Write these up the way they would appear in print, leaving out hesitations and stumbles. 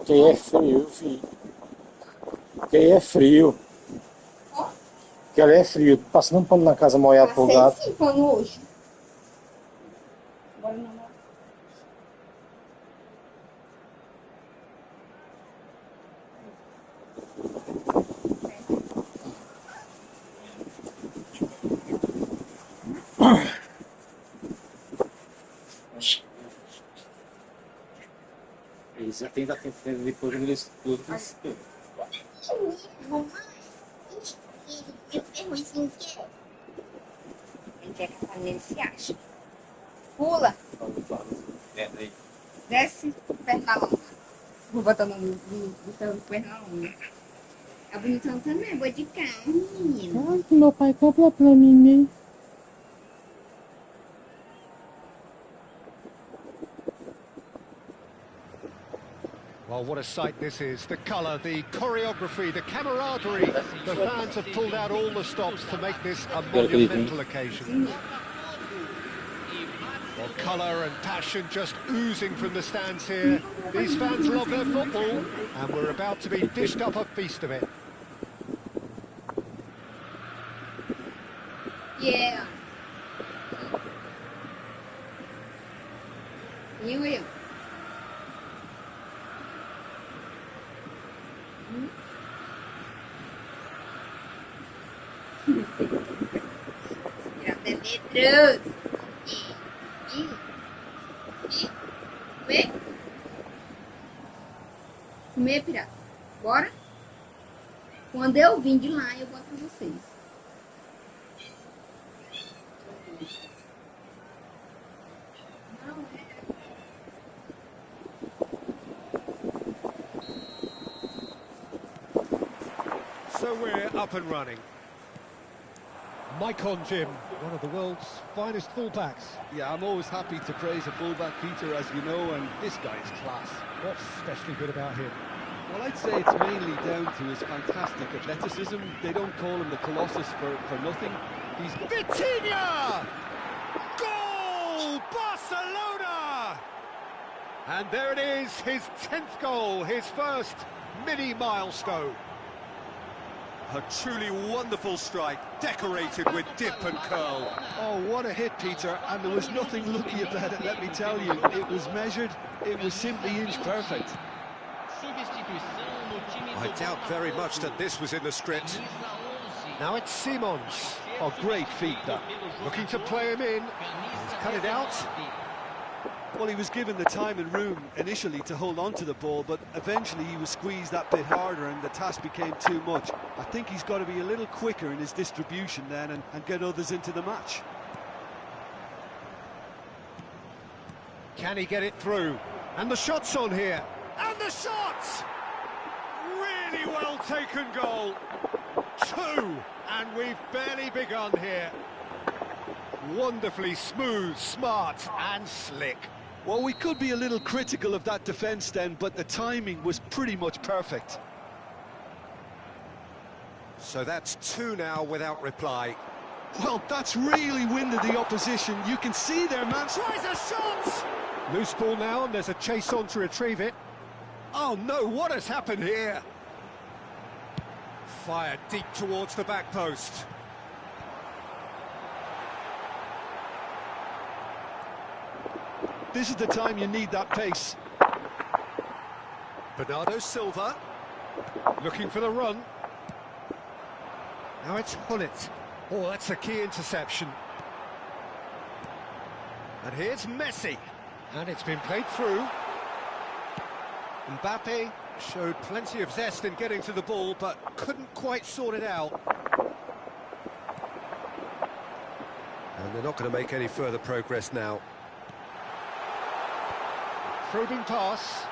Que aí é frio, filho. Que aí é frio. Que ali é frio. Passando um pano na casa molhado pro gato. Passei 5 pano hoje. Agora não. Eles já tem da tempo depois eles tudo. Ele quer que a panela se ache. Pula. Desce o pernalonga. Vou botar o nome do pernalonga. A bonitão também, boa de carne, menina. Ai, que meu pai compra pra mim, né? Well, what a sight this is. The colour, the choreography, the camaraderie. The fans have pulled out all the stops to make this a monumental occasion. Well, colour and passion just oozing from the stands here. These fans love their football, and we're about to be dished up a feast of it. Yeah. You will. Pedro. Comer? Comer, pirata. Bora? Quando eu vim de lá, eu boto pra vocês. Não é. So we're up and running. Mike on Jim, one of the world's finest fullbacks. Yeah, I'm always happy to praise a fullback, Peter, as you know, and this guy's class. What's especially good about him? Well, I'd say it's mainly down to his fantastic athleticism. They don't call him the Colossus for nothing. He's Vitinha! Goal! Barcelona! And there it is, his 10th goal, his first mini milestone. A truly wonderful strike, decorated with dip and curl. Oh, what a hit, Peter, and there was nothing lucky about it, let me tell you. It was measured, it was simply inch perfect. I doubt very much that this was in the script. Now it's Simons, Oh, great feat, that. looking to play him in. He's cut it out. Well, he was given the time and room initially to hold on to the ball, but eventually he was squeezed that bit harder and the task became too much. I think he's got to be a little quicker in his distribution then and get others into the match. Can he get it through? And the shot's on here. And the shot! Really well taken goal. 2, and we've barely begun here. Wonderfully smooth, smart and slick. Well, we could be a little critical of that defence then, but the timing was pretty much perfect. So that's 2 now without reply. Well, that's really winded the opposition. You can see their man Tries a shot! Loose ball now, and there's a chase on to retrieve it. Oh no, what has happened here? Fired deep towards the back post. This is the time you need that pace. Bernardo Silva, looking for the run. Now it's Hullet. Oh, that's a key interception. And here's Messi. And it's been played through. Mbappe showed plenty of zest in getting to the ball, but couldn't quite sort it out. And they're not going to make any further progress now. Probing pass.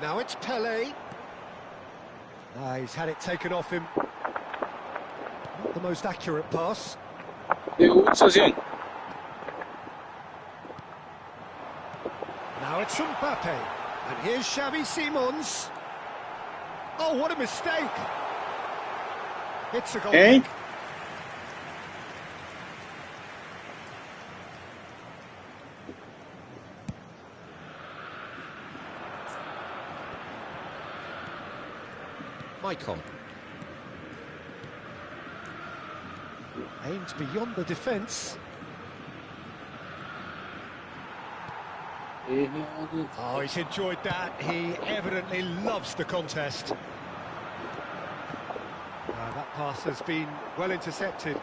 Now it's Pele. He's had it taken off him. Not the most accurate pass. Now it's Mbappe. And here's Xavi Simons. Oh, what a mistake! It's a goal. Hein? icon. Aimed beyond the defence. Oh, he's enjoyed that. He evidently loves the contest. That pass has been well intercepted.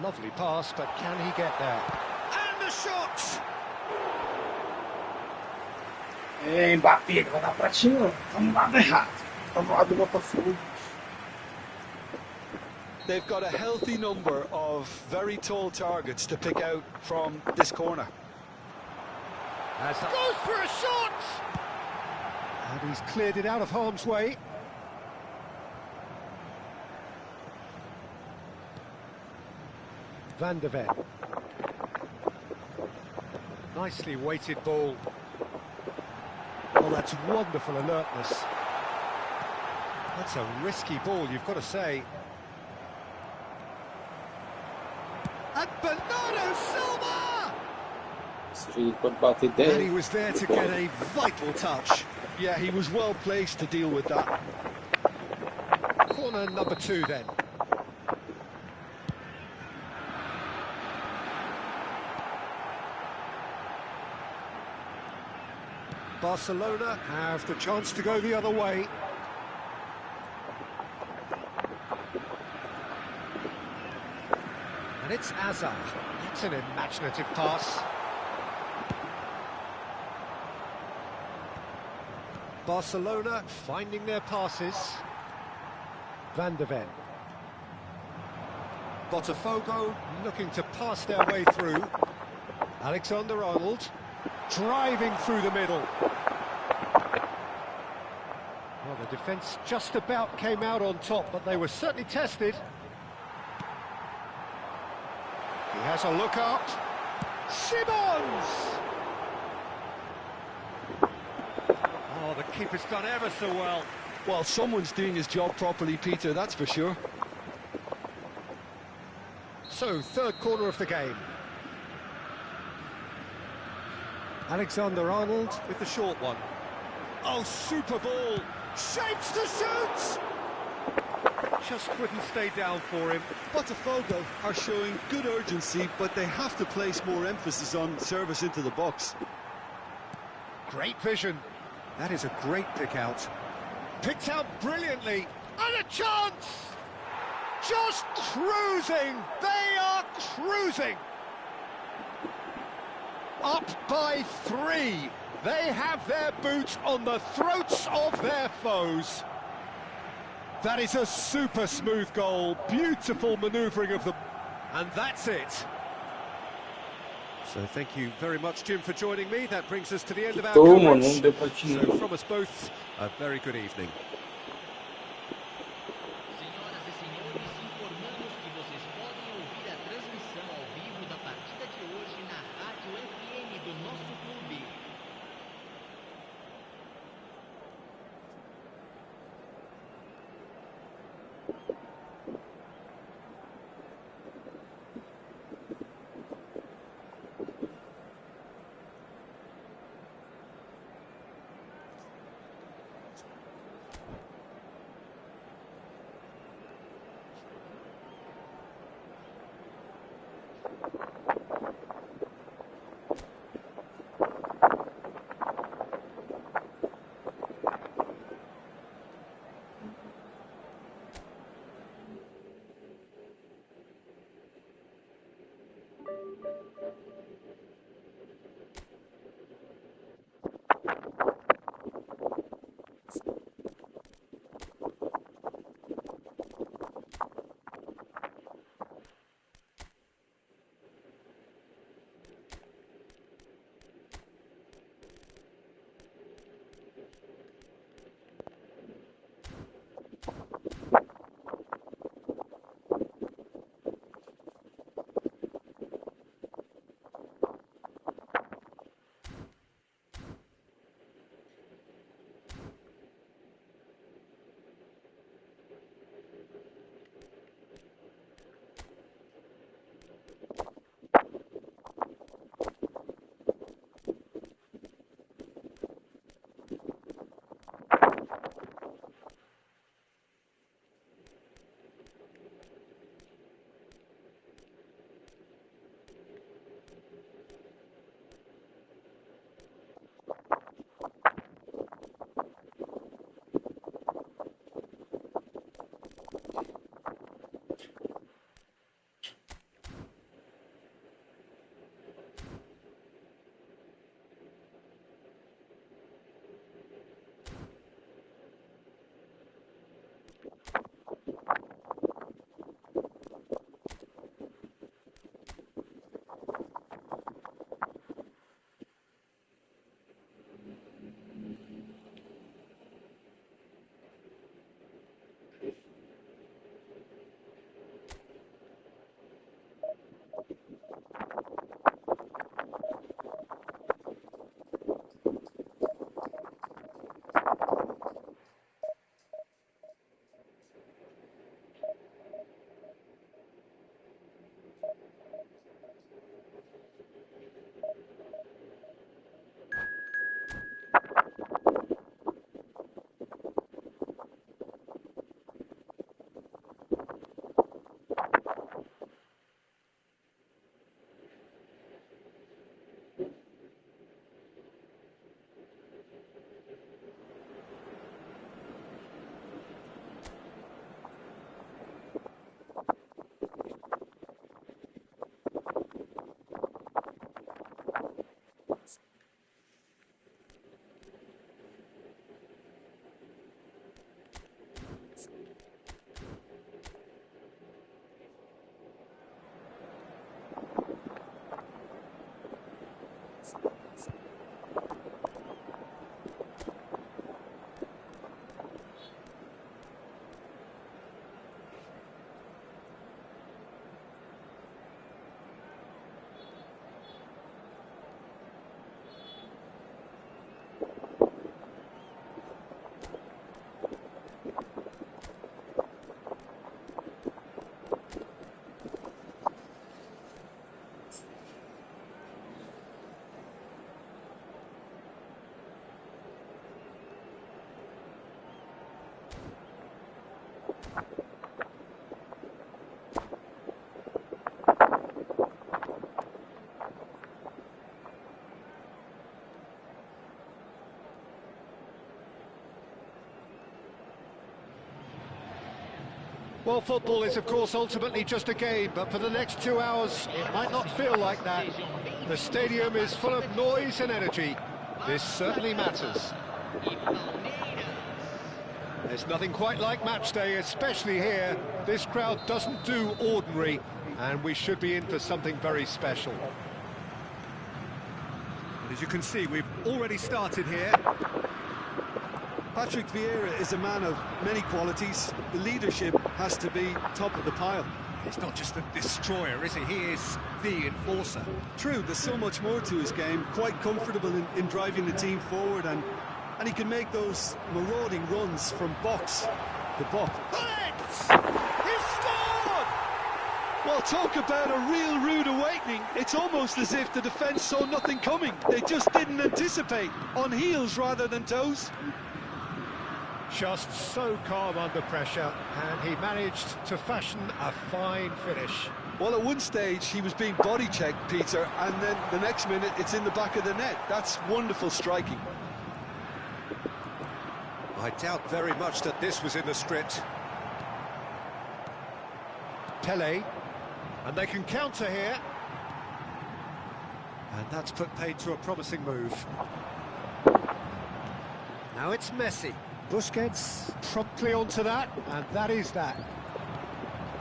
Lovely pass, but can he get there? And the shot! Mbappé, vai dar pra cima. Tá no lado errado. Tá no lado do Botafogo. They've got a healthy number of very tall targets to pick out from this corner. Goes for a shot! And he's cleared it out of harm's way. Van de Ven. Nicely weighted ball. Oh, that's wonderful alertness. That's a risky ball, you've got to say. And Bernardo Silva! And he was there to get a vital touch. Yeah, he was well placed to deal with that. Corner number 2 then. Barcelona have the chance to go the other way. And it's Azar. It's an imaginative pass. Barcelona finding their passes. Van de Ven. Botafogo looking to pass their way through. Alexander-Arnold driving through the middle. Well, the defence just about came out on top, but they were certainly tested. He has a look up. Simmons! Oh, the keeper's done ever so well. Well, someone's doing his job properly, Peter, that's for sure. So, third corner of the game. Alexander-Arnold with the short one. Oh, super ball! Shapes to shoot! Just wouldn't stay down for him. Botafogo are showing good urgency, but they have to place more emphasis on service into the box. Great vision. That is a great pick out. Picked out brilliantly. And a chance! Just cruising! They are cruising! Up by 3. They have their boots on the throats of their foes. That is a super smooth goal. Beautiful manoeuvring of the... And that's it. So thank you very much, Jim, for joining me. That brings us to the end of our coverage. So from us both, a very good evening. Well, football is, of course, ultimately just a game, but for the next 2 hours, it might not feel like that. The stadium is full of noise and energy. This certainly matters. There's nothing quite like match day, especially here. This crowd doesn't do ordinary, and we should be in for something very special. As you can see, we've already started here. Patrick Vieira is a man of many qualities. The leadership has to be top of the pile. He's not just a destroyer, is he? He is the enforcer. True, there's so much more to his game. Quite comfortable in driving the team forward, and he can make those marauding runs from box to box. He's scored! Well, talk about a real rude awakening. It's almost as if the defence saw nothing coming. They just didn't anticipate. On heels rather than toes. Just so calm under pressure, and he managed to fashion a fine finish. Well, at one stage he was being body checked, Peter, and then the next minute it's in the back of the net. That's wonderful striking. I doubt very much that this was in the script. Pele, and they can counter here. And that's put paid to a promising move. Now it's Messi. Busquets promptly onto that, and that is that.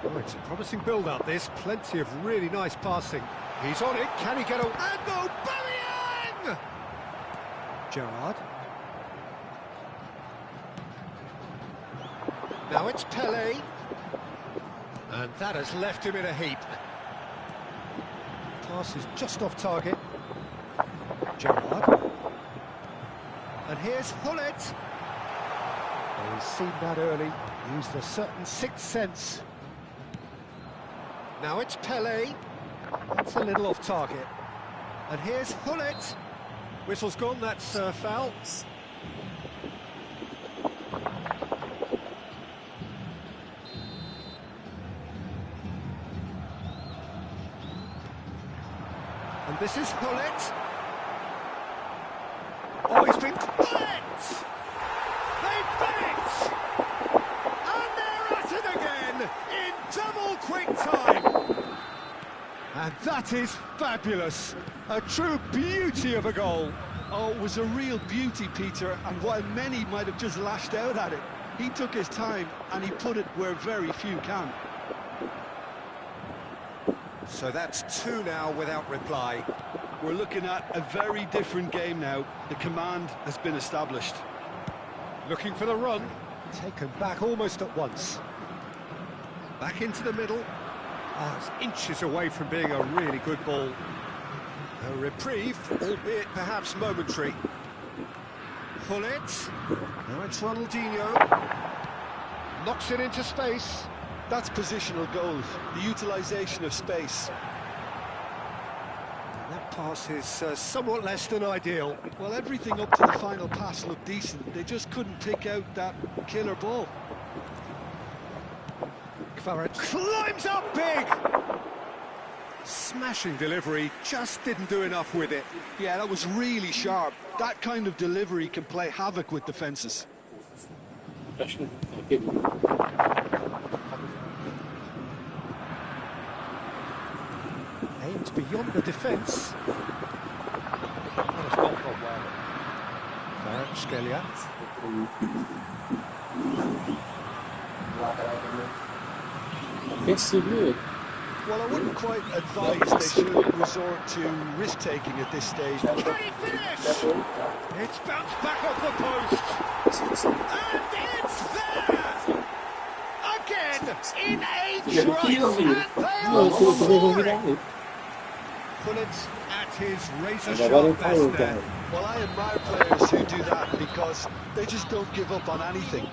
Oh, it's a promising build-up, this. Plenty of really nice passing. He's on it. Can he get a... And Aubameyang! Gerrard. Now it's Pele. And that has left him in a heap. Pass is just off target. Gerrard. And here's Hullet. Oh, he's seen that early, used a certain sixth sense. Now it's Pele. That's a little off target. And here's Hullet. Whistle's gone, that's foul. And this is Hullet. Oh, he's been... Hullet! They've done it! And they're at it again in double quick time. And that is fabulous. A true beauty of a goal. Oh, it was a real beauty, Peter, and while many might have just lashed out at it, he took his time and he put it where very few can. So that's 2 now without reply. We're looking at a very different game now. The command has been established. Looking for the run. Taken back almost at once. Back into the middle. Oh, it's inches away from being a really good ball. A reprieve, albeit perhaps momentary. Hullet. Now it's Ronaldinho. Knocks it into space. That's positional goals, the utilisation of space. That pass is somewhat less than ideal. Well, everything up to the final pass looked decent. They just couldn't pick out that killer ball. Kvarat climbs up big! Smashing delivery, just didn't do enough with it. Yeah, that was really sharp. That kind of delivery can play havoc with defences. Aims beyond the defence. That has not gone well. Scalia. Well, I wouldn't quite advise they should resort to risk-taking at this stage. Can he finish? It's bounced back off the post. And it's there! Again, in age right, and they are scoring. Hullet at his razor-sharp best there. Well, I admire players who do that because they just don't give up on anything.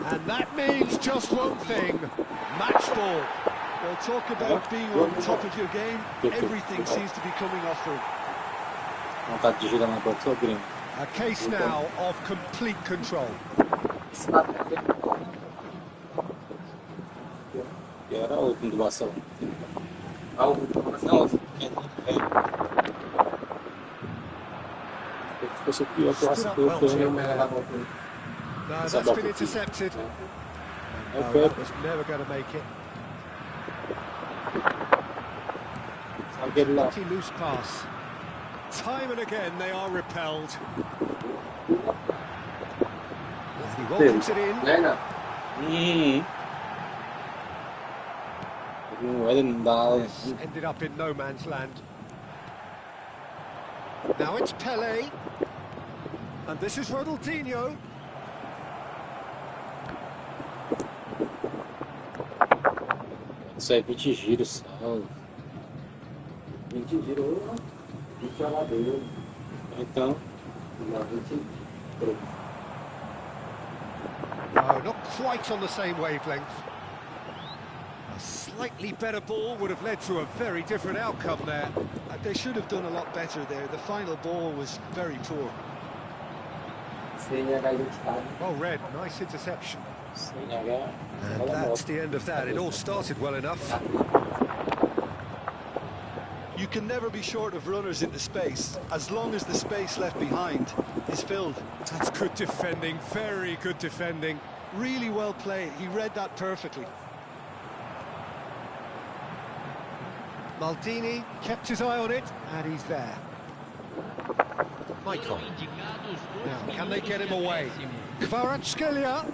And that means just one thing, match ball. Well, talk about being on top of your game. Everything seems to be coming off for him. A case now of complete control. No, that's been intercepted. Oh, that was never going to make it. I'll get it up. Lucky loose pass. Time and again they are repelled. And he welcomes it in. Yes, ended up in no man's land. Now it's Pele. And this is Ronaldinho. Isso é 20 giros só. 20 giros, 20 jogadores. Então, 23. No, not quite on the same wavelength. A slightly better ball would have led to a very different outcome there. They should have done a lot better there. The final ball was very poor. Well read, nice interception. And that's the end of that. It all started well enough. You can never be short of runners into space, as long as the space left behind is filled. That's good defending, very good defending. Really well played, he read that perfectly. Maldini kept his eye on it, and he's there. Michael. Now, can they get him away? Kvaratskhelia.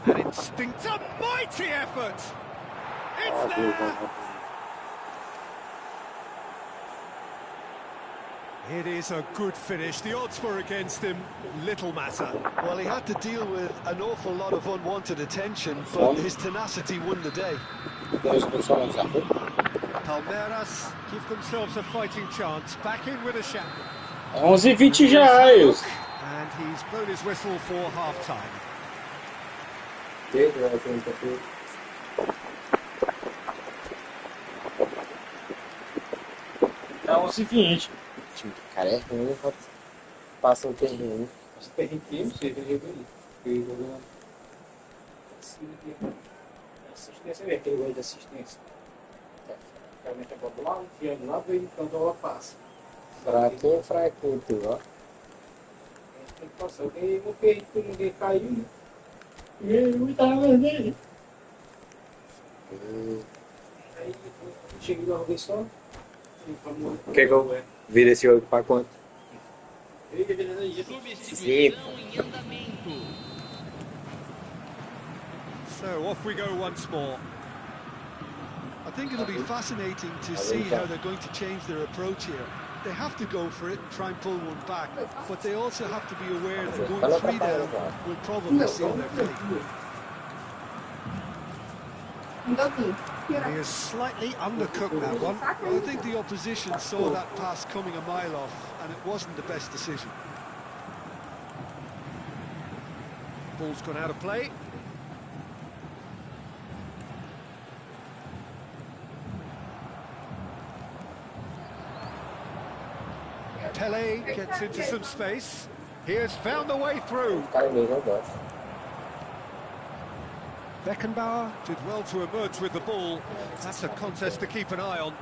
An instinct, a mighty effort! It's there! It is a good finish. The odds were against him. Little matter. Well, he had to deal with an awful lot of unwanted attention, but his tenacity won the day. Palmeiras give themselves a fighting chance. Back in with a shot. 11:20 já, Ails. And he's blown his whistle for half-time. Tá 11:20. O time do cara é ruim, passa o terreno. Passa o terreno aqui, não sei, ele jogou ali. Assistência, vê aquele gol de assistência. O cara mete a bola lá, enfiando lá, e quando ela passa. Fraquinho, tu, ó. A gente tem que passar. Alguém não fez, ninguém caiu, né? E ele tava vermelho. Aí, cheguei de uma vez só. Quer que eu vire esse jogo para quanto? So off we go once more. I think it'll be fascinating to see how they're going to change their approach here. They have to go for it and try and pull one back, but they also have to be aware that going 3 down will probably seal their fate. He is slightly undercooked that one. Well, I think the opposition saw that pass coming a mile off, and it wasn't the best decision. Ball's gone out of play. Pele gets into some space. He has found the way through. Beckenbauer did well to emerge with the ball. That's a contest to keep an eye on.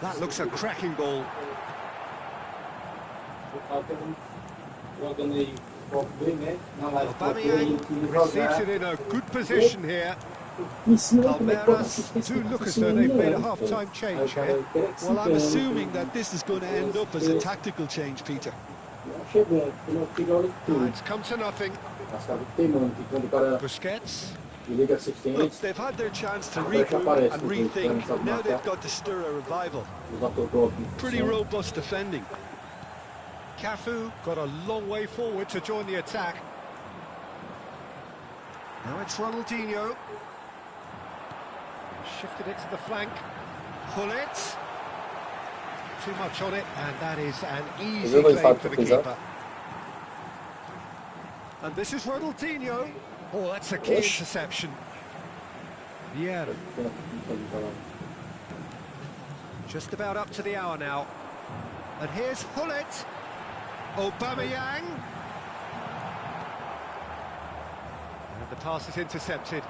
That looks a cracking ball. Aubameyang receives it in a good position here. Palmeiras do look as though they've made a half-time change here. Well, I'm assuming that this is going to end up as a tactical change, Peter. It's come to nothing. Busquets. Look, they've had their chance to regroup and rethink. Now they've got to stir a revival. Pretty robust defending. Cafu got a long way forward to join the attack. Now it's Ronaldinho. Shifted it to the flank. Pull it. Too much on it, and that is an easy claim for the keeper. And this is Ronaldinho. Oh, that's a key interception. Yeah. Just about up to the hour now. And here's Hullet. Aubameyang. And the pass is intercepted.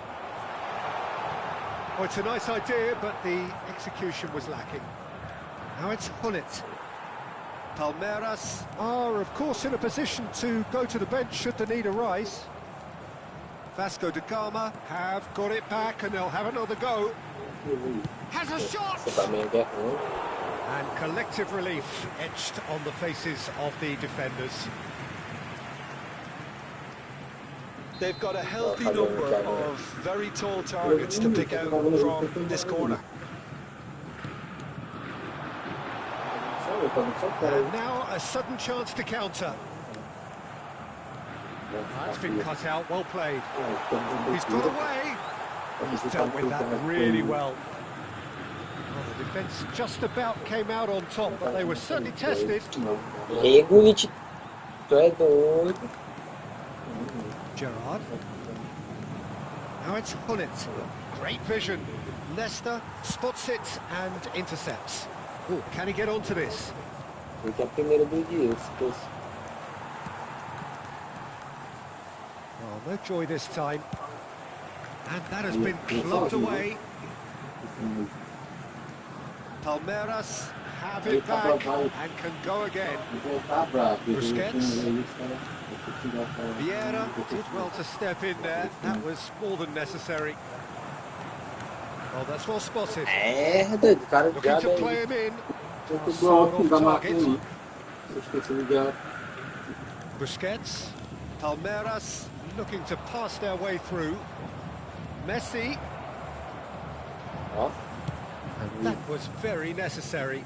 Oh, it's a nice idea, but the execution was lacking. Now it's Hullet. Palmeiras are, of course, in a position to go to the bench should the need arise. Vasco da Gama have got it back and they'll have another go. Has a shot! And collective relief etched on the faces of the defenders. They've got a healthy number of very tall targets to pick out from this corner. And now a sudden chance to counter. That's been cut out, well played. He's got away. He's dealt with that really well. Well, the defence just about came out on top, but they were certainly tested. Gerrard. Now it's Hullet. Great vision. Leicester spots it and intercepts. Oh, can he get onto this? Well, no joy this time. And that has been clubbed away. Palmeiras have it back and can go again. Busquets. Vieira did well to step in there. That was more than necessary. Well, that's well spotted. Looking to play him in. Off target. Busquets. Palmeiras looking to pass their way through. Messi. And that was very necessary.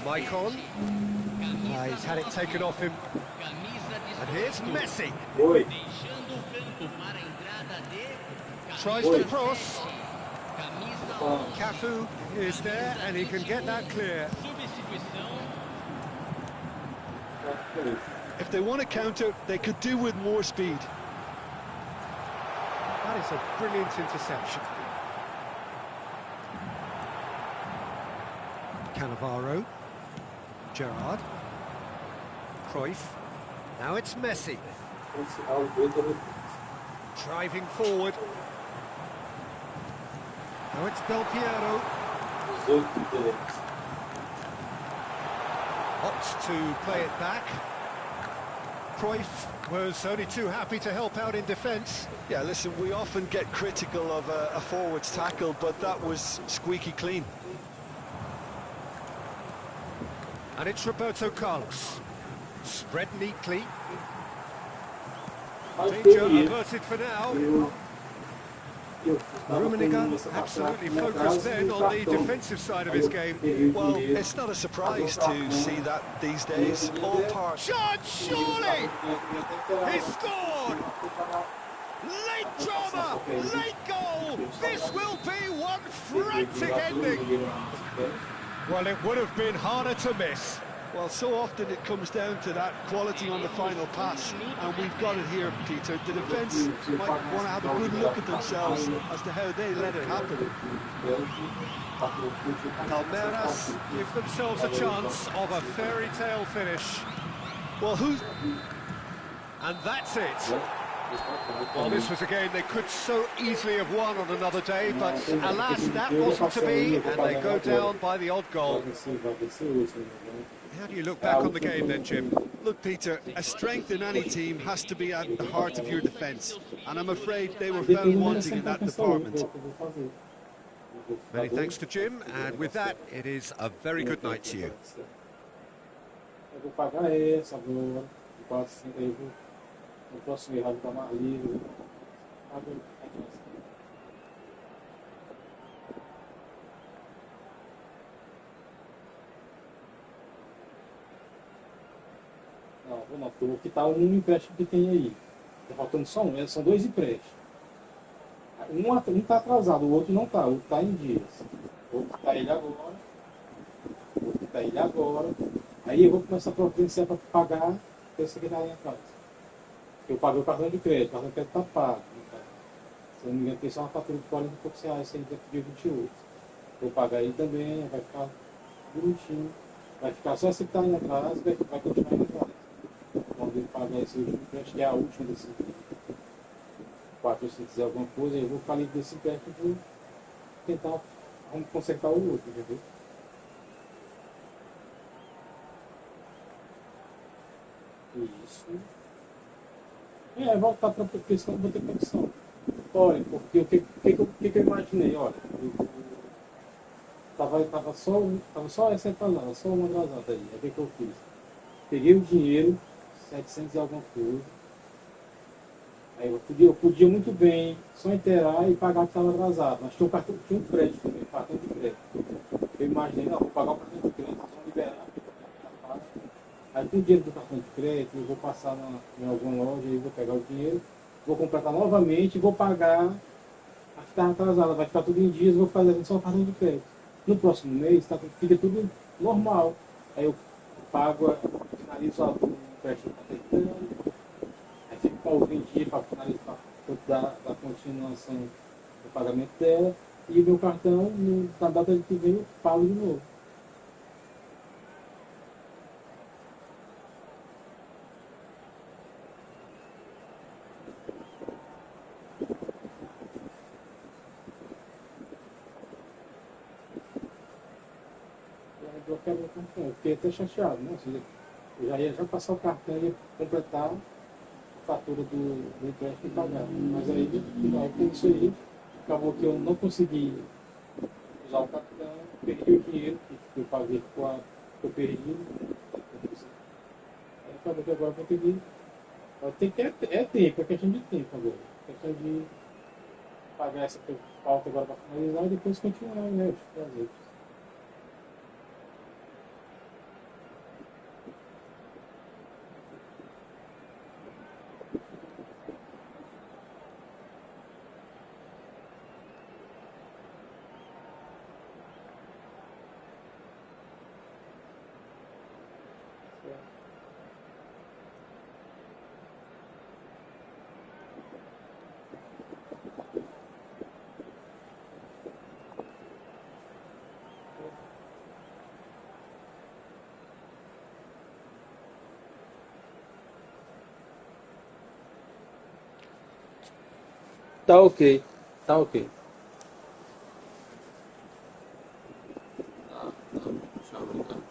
Maicon. He's had it taken off him. And here's Messi. Tries to cross. Cafu is there and he can get that clear. If they want to counter, they could do with more speed. That is a brilliant interception. Cannavaro. Gerrard. Cruyff. Now it's Messi. Driving forward. Now it's Del Piero. Opts to play it back. Cruyff was only too happy to help out in defence. Yeah, listen, we often get critical of a forward's tackle, but that was squeaky clean. And it's Roberto Carlos. Spread neatly. Danger averted for now. Rummenigge absolutely focused then on the defensive side of his game. Well, it's not a surprise to see that these days. All part. Shot, surely! He scored! Late drama, late goal! This will be one frantic ending! Well, it would have been harder to miss. Well, so often it comes down to that quality on the final pass, and we've got it here, Peter. The defence might want to have a good look at themselves as to how they let it happen. Palmeiras give themselves a chance of a fairy tale finish. Well, And that's it. Well, this was a game they could so easily have won on another day, but alas, that wasn't to be, and they go down by the odd goal. How do you look back on the game then, Jim? Look, Peter, a strength in any team has to be at the heart of your defence, and I'm afraid they were found wanting in that department. Many thanks to Jim, and with that, it is a very good night to you. Próximo errado para Marlene. Ou não, porque eu vou quitar um empréstimo que tem aí. Tá faltando só um, são dois empréstimos. Um está atrasado, o outro não está, o outro está em dias. O outro está ele agora, o outro está ele agora. Aí eu vou começar a providenciar para pagar esse que está aí atrás. Eu paguei o cartão de crédito, o cartão de crédito está pago. Então, se eu não me engano, tem só uma fatura de 40 e poucos reais, ainda dia 28. Vou pagar ele também, vai ficar bonitinho. Vai ficar só esse que está aí atrás, vai continuar indo atrás. Quando ele pagar esse último empréstimo, que é a última desse 4, se quiser alguma coisa, eu vou ficar livre desse empréstimo e vou tentar consertar o outro, entendeu? Isso. Voltar para a questão da condição. Olha, porque o que eu imaginei? Olha, tava só essa atrasada, só uma atrasada aí. Aí o que eu fiz? Peguei o dinheiro, 700 e alguma coisa. Aí eu podia muito bem só inteirar e pagar o que estava atrasado. Mas tinha um crédito também, cartão de crédito. Eu imaginei, não, vou pagar o cartão de crédito, eles vão liberar. Aí com o dinheiro do cartão de crédito, eu vou passar em alguma loja e vou pegar o dinheiro, vou completar novamente e vou pagar a que estava atrasada. Vai ficar tudo em dias, vou fazer só o cartão de crédito. No próximo mês fica tudo normal. Aí eu pago, finalizo o empréstimo que está tentando, aí fico para o 20 dias para finalizar, para dar continuação do pagamento dela, e o meu cartão, na data que vem, eu pago de novo. Eu quero o cartão. Eu fiquei até chateado, né? Ou seja, eu já ia passar o cartão e ia completar a fatura do empréstimo e pagar. Mas aí com isso aí, acabou que eu não consegui usar o cartão, perdi o dinheiro que eu paguei que eu perdi. Aí acabou que agora eu vou ter que. Tem que é tempo, é questão de tempo agora. É questão de pagar essa falta agora para finalizar e depois continuar, né? Fazer. Tá ok, tá ok. Tchau, obrigado.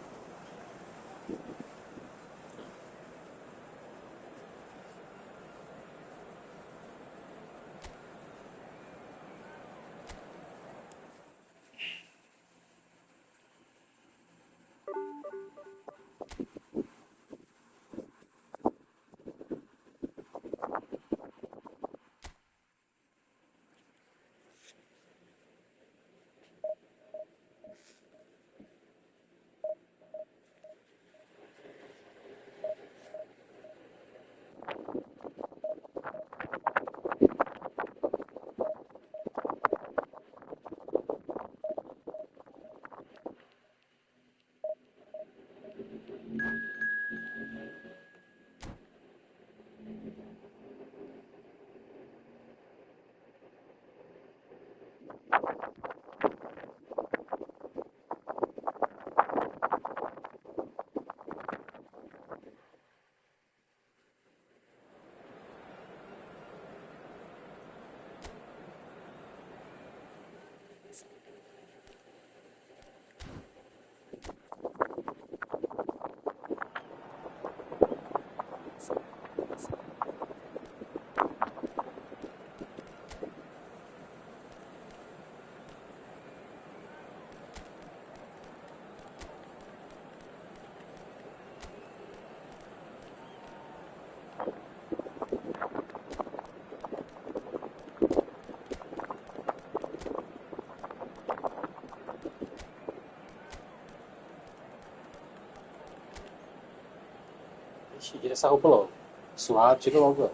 tira essa roupa logo. Suado, tira logo.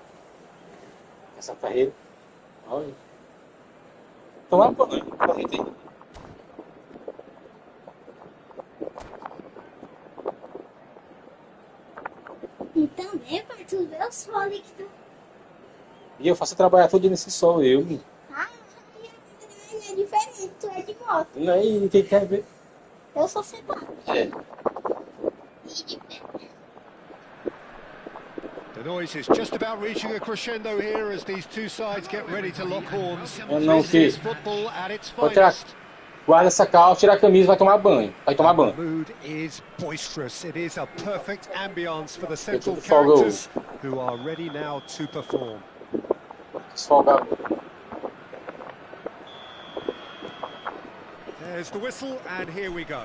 Essa carreira. Olha. Tomar banho. Corrida. Então, para tu ver o sol ali que tu... E eu faço trabalhar todo nesse sol, eu. Ah, é diferente, tu é de moto. Não é aí, quem quer ver? Eu sou sedado. É. The noise is just about reaching a crescendo here as these two sides get ready to lock horns. Eu não This is fiz. football at its Vou tirar, finest. guarda essa calça, tira a camisa, vai tomar banho. Vai tomar The banho. mood is boisterous. It is a perfect ambience for the central tudo folga characters who are ready now to perform. Desfolga. There's the whistle, and here we go.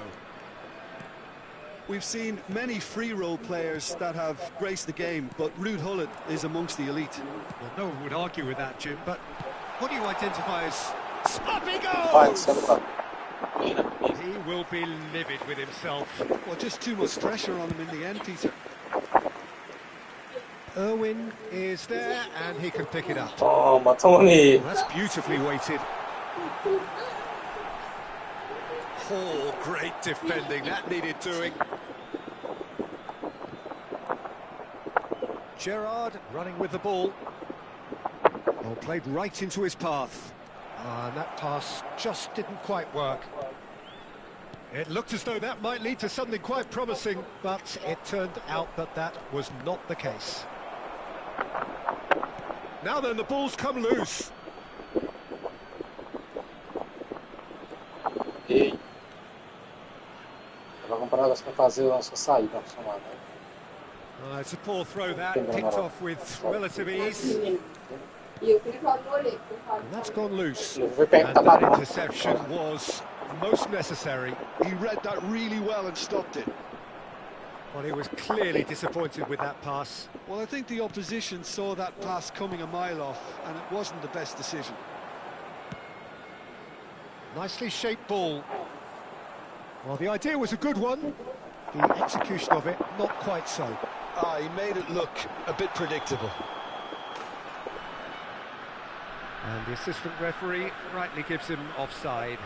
We've seen many free role players that have graced the game, but Ruud Gullit is amongst the elite. Well, no one would argue with that, Jim, but what do you identify as... Up he Vai, goes! desce He will be livid with himself. Well, just too much pressure on him in the end, Peter. Irwin is there, and he can pick it up. Toma, Tony. That's beautifully weighted. Oh, great defending. That needed doing. Gerrard running with the ball. Oh, played right into his path. And that pass just didn't quite work. It looked as though that might lead to something quite promising, but it turned out that that was not the case. Now then, the ball's come loose. Ei. Vai comprar as pra fazer a nossa saída, somar, né? It's a poor throw that, picked off with relative ease. And that's gone loose. Eu vou pegar, And tá that batendo. interception was most necessary. He read that really well and stopped it. Well, he was clearly disappointed with that pass. Well, I think the opposition saw that pass coming a mile off, and it wasn't the best decision. Nicely shaped ball. Well, the idea was a good one. The execution of it, not quite so. He made it look a bit predictable. And the assistant referee rightly gives him offside.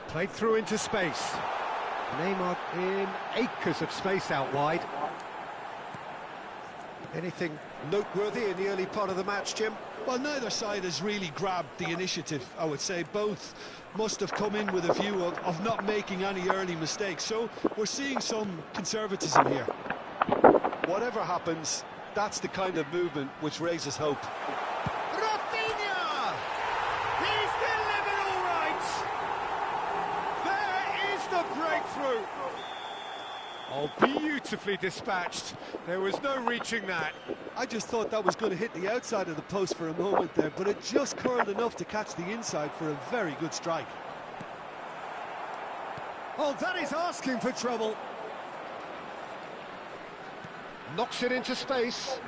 Played through into space. Neymar in acres of space out wide. Anything noteworthy in the early part of the match, Jim? Well, neither side has really grabbed the initiative, I would say. Both must have come in with a view of not making any early mistakes. So we're seeing some conservatism here. Whatever happens, that's the kind of movement which raises hope. Rafinha! He's delivered all right! There is the breakthrough! Oh, beautifully dispatched. There was no reaching that. I just thought that was going to hit the outside of the post for a moment there, but it just curled enough to catch the inside for a very good strike. Oh, that is asking for trouble. Knocks it into space.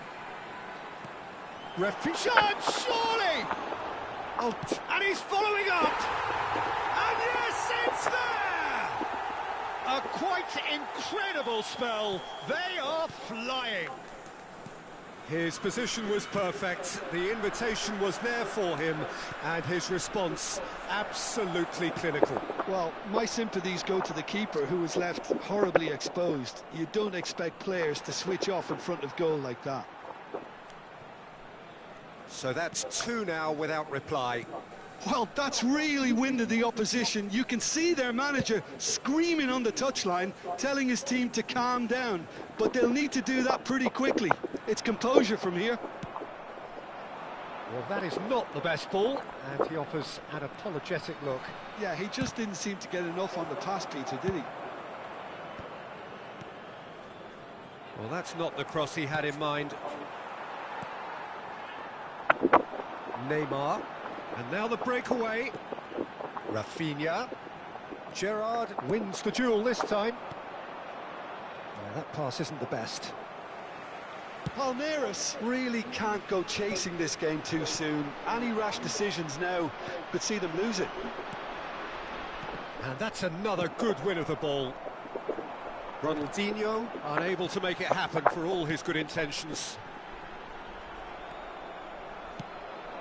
Rafinha, surely! Oh, and he's following up! And yes, it's there! A quite incredible spell. They are flying. His position was perfect, the invitation was there for him, and his response absolutely clinical. Well, my sympathies go to the keeper, who was left horribly exposed. You don't expect players to switch off in front of goal like that. So that's two now without reply. Well, that's really winded the opposition. You can see their manager screaming on the touchline, telling his team to calm down. But they'll need to do that pretty quickly. It's composure from here. Well, that is not the best ball, and he offers an apologetic look. Yeah, he just didn't seem to get enough on the pass, Peter, did he? Well, that's not the cross he had in mind. Neymar. And now the breakaway. Rafinha. Gerrard wins the duel this time. Well, that pass isn't the best. Palmeiras really can't go chasing this game too soon. Any rash decisions now could see them lose it. And that's another good win of the ball. Ronaldinho unable to make it happen for all his good intentions.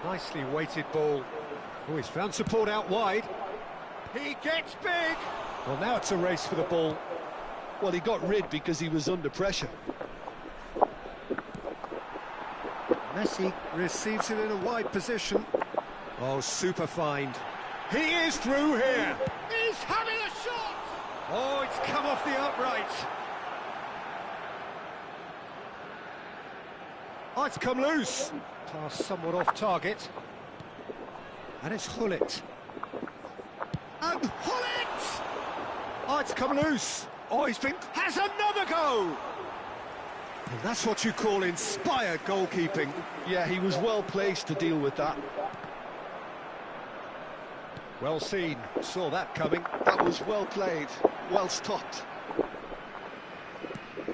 Nicely weighted ball. Oh, he's found support out wide. He gets big! Well, now it's a race for the ball. Well, he got rid because he was under pressure. Messi receives it in a wide position. Oh, super find. He is through here. He's having a shot! Oh, it's come off the upright. Oh, it's come loose. Pass somewhat off target. And it's Hullet. And Hullet! Oh, it's come loose. Oh, has another go! And that's what you call inspired goalkeeping. Yeah, he was well placed to deal with that. Well seen, saw that coming. That was well played, well stopped.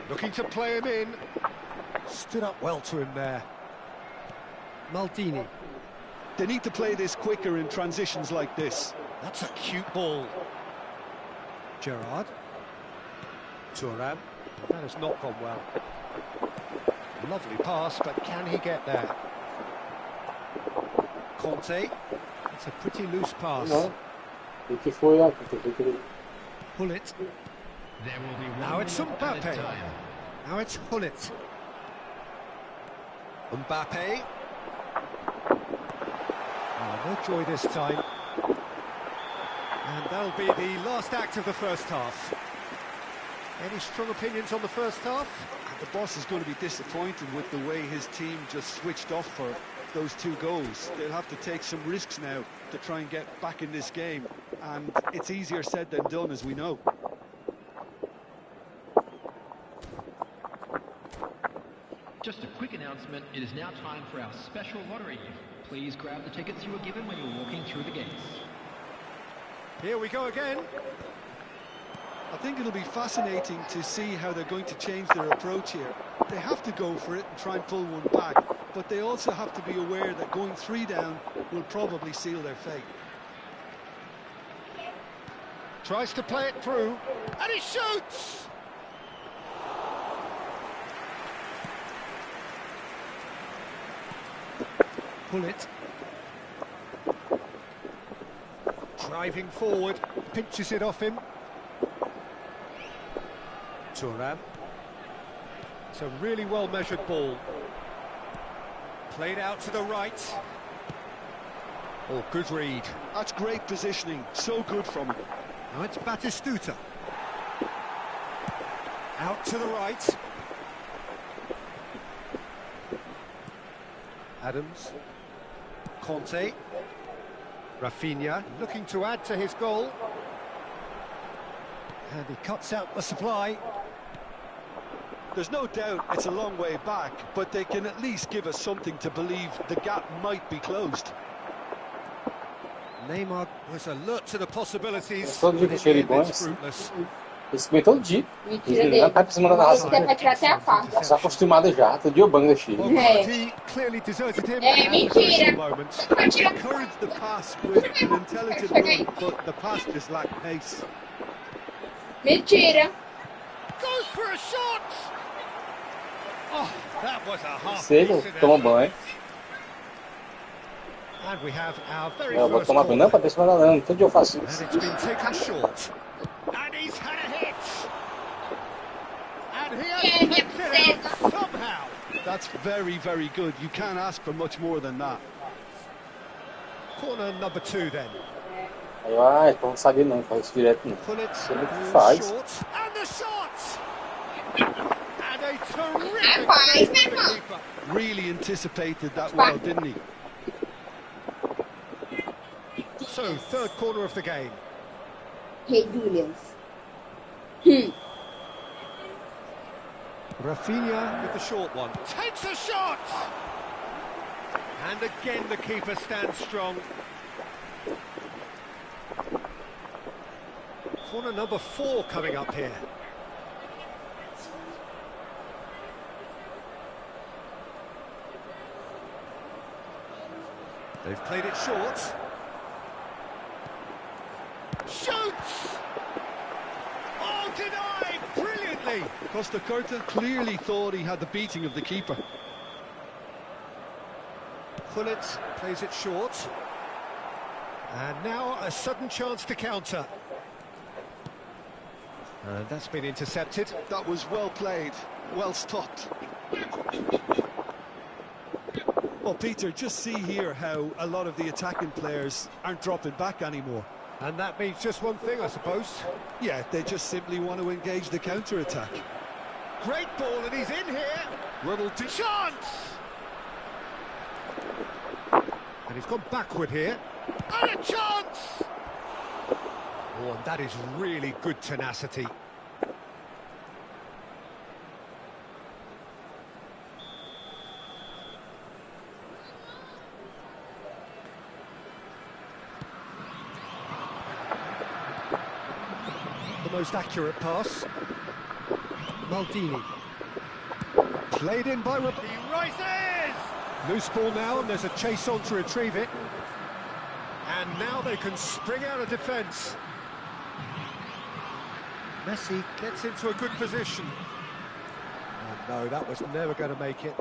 Looking to play him in. Stood up well to him there. Maldini. They need to play this quicker in transitions like this. That's a cute ball. Gerrard. Thuram. That has not gone well. Lovely pass, but can he get there? Conte. It's a pretty loose pass. Não. O que foi, ó, que Hullet. Now it's Mbappe. Now it's Hullet. Mbappe. Oh, no joy this time. And that'll be the last act of the first half. Any strong opinions on the first half? The boss is going to be disappointed with the way his team just switched off for those 2 goals. They'll have to take some risks now to try and get back in this game, and it's easier said than done, as we know. Just a quick announcement, it is now time for our special lottery. Please grab the tickets you were given when you were walking through the gates. Here we go again. I think it'll be fascinating to see how they're going to change their approach here. They have to go for it and try and pull one back, but they also have to be aware that going 3 down will probably seal their fate. Tries to play it through, and he shoots! Hullet. Driving forward, pinches it off him. Thuram. It's a really well-measured ball. Played out to the right. Oh, good read. That's great positioning, so good from him. Now it's Batistuta. Out to the right. Adams. Conte. Rafinha looking to add to his goal. And he cuts out the supply. There's no doubt it's a long way back, but they can at least give us something to believe the gap might be closed. Neymar was alert to the possibilities. Todo dia que cheiro bom, esse comer todo dia. Mentira Ele dele. não tá por cima da narração. Você vai tirar até a quarta. Tá acostumado já, todo dia o banco da Chile. He clearly deserted him. É mentira. Vai tirar. Encouraged the pass with an intelligent run, but the pass just lacked pace. Mentira. Goes for a shot. Oh, that was a half. Seja, toma banho. And we have our very Eu vou first tomar banho não pra ter cima da lama, todo dia eu faço And isso. it's been taken short. And he's had a hit. And he has picked it out somehow. That's very, very good. You can't ask for much more than that. Corner number 2 then. Aí, então não sabia não, faz isso direto não. Hullet Sabe o que moves faz. short. And the shot. And a terrific Rapaz, save meu from the irmão. keeper. Really anticipated that well, didn't he? So, third corner of the game. Hey, Julians. Rafinha with the short one. Takes a shot! And again the keeper stands strong. Corner number 4 coming up here. They've played it short. Shoots! Oh, denied! Brilliantly! Costa Curta clearly thought he had the beating of the keeper. Pullet plays it short. And now a sudden chance to counter. And that's been intercepted. That was well played, well stopped. Well, Peter, just see here how a lot of the attacking players aren't dropping back anymore. And that means just one thing, I suppose. Yeah, they just simply want to engage the counter-attack. Great ball, and he's in here. Little chance! And he's gone backward here. And a chance! Oh, and that is really good tenacity. The most accurate pass. Maldini. Played in by He rises! Loose ball now, and there's a chase on to retrieve it. And now they can spring out of defence. Messi gets into a good position. Oh, no, that was never going to make it.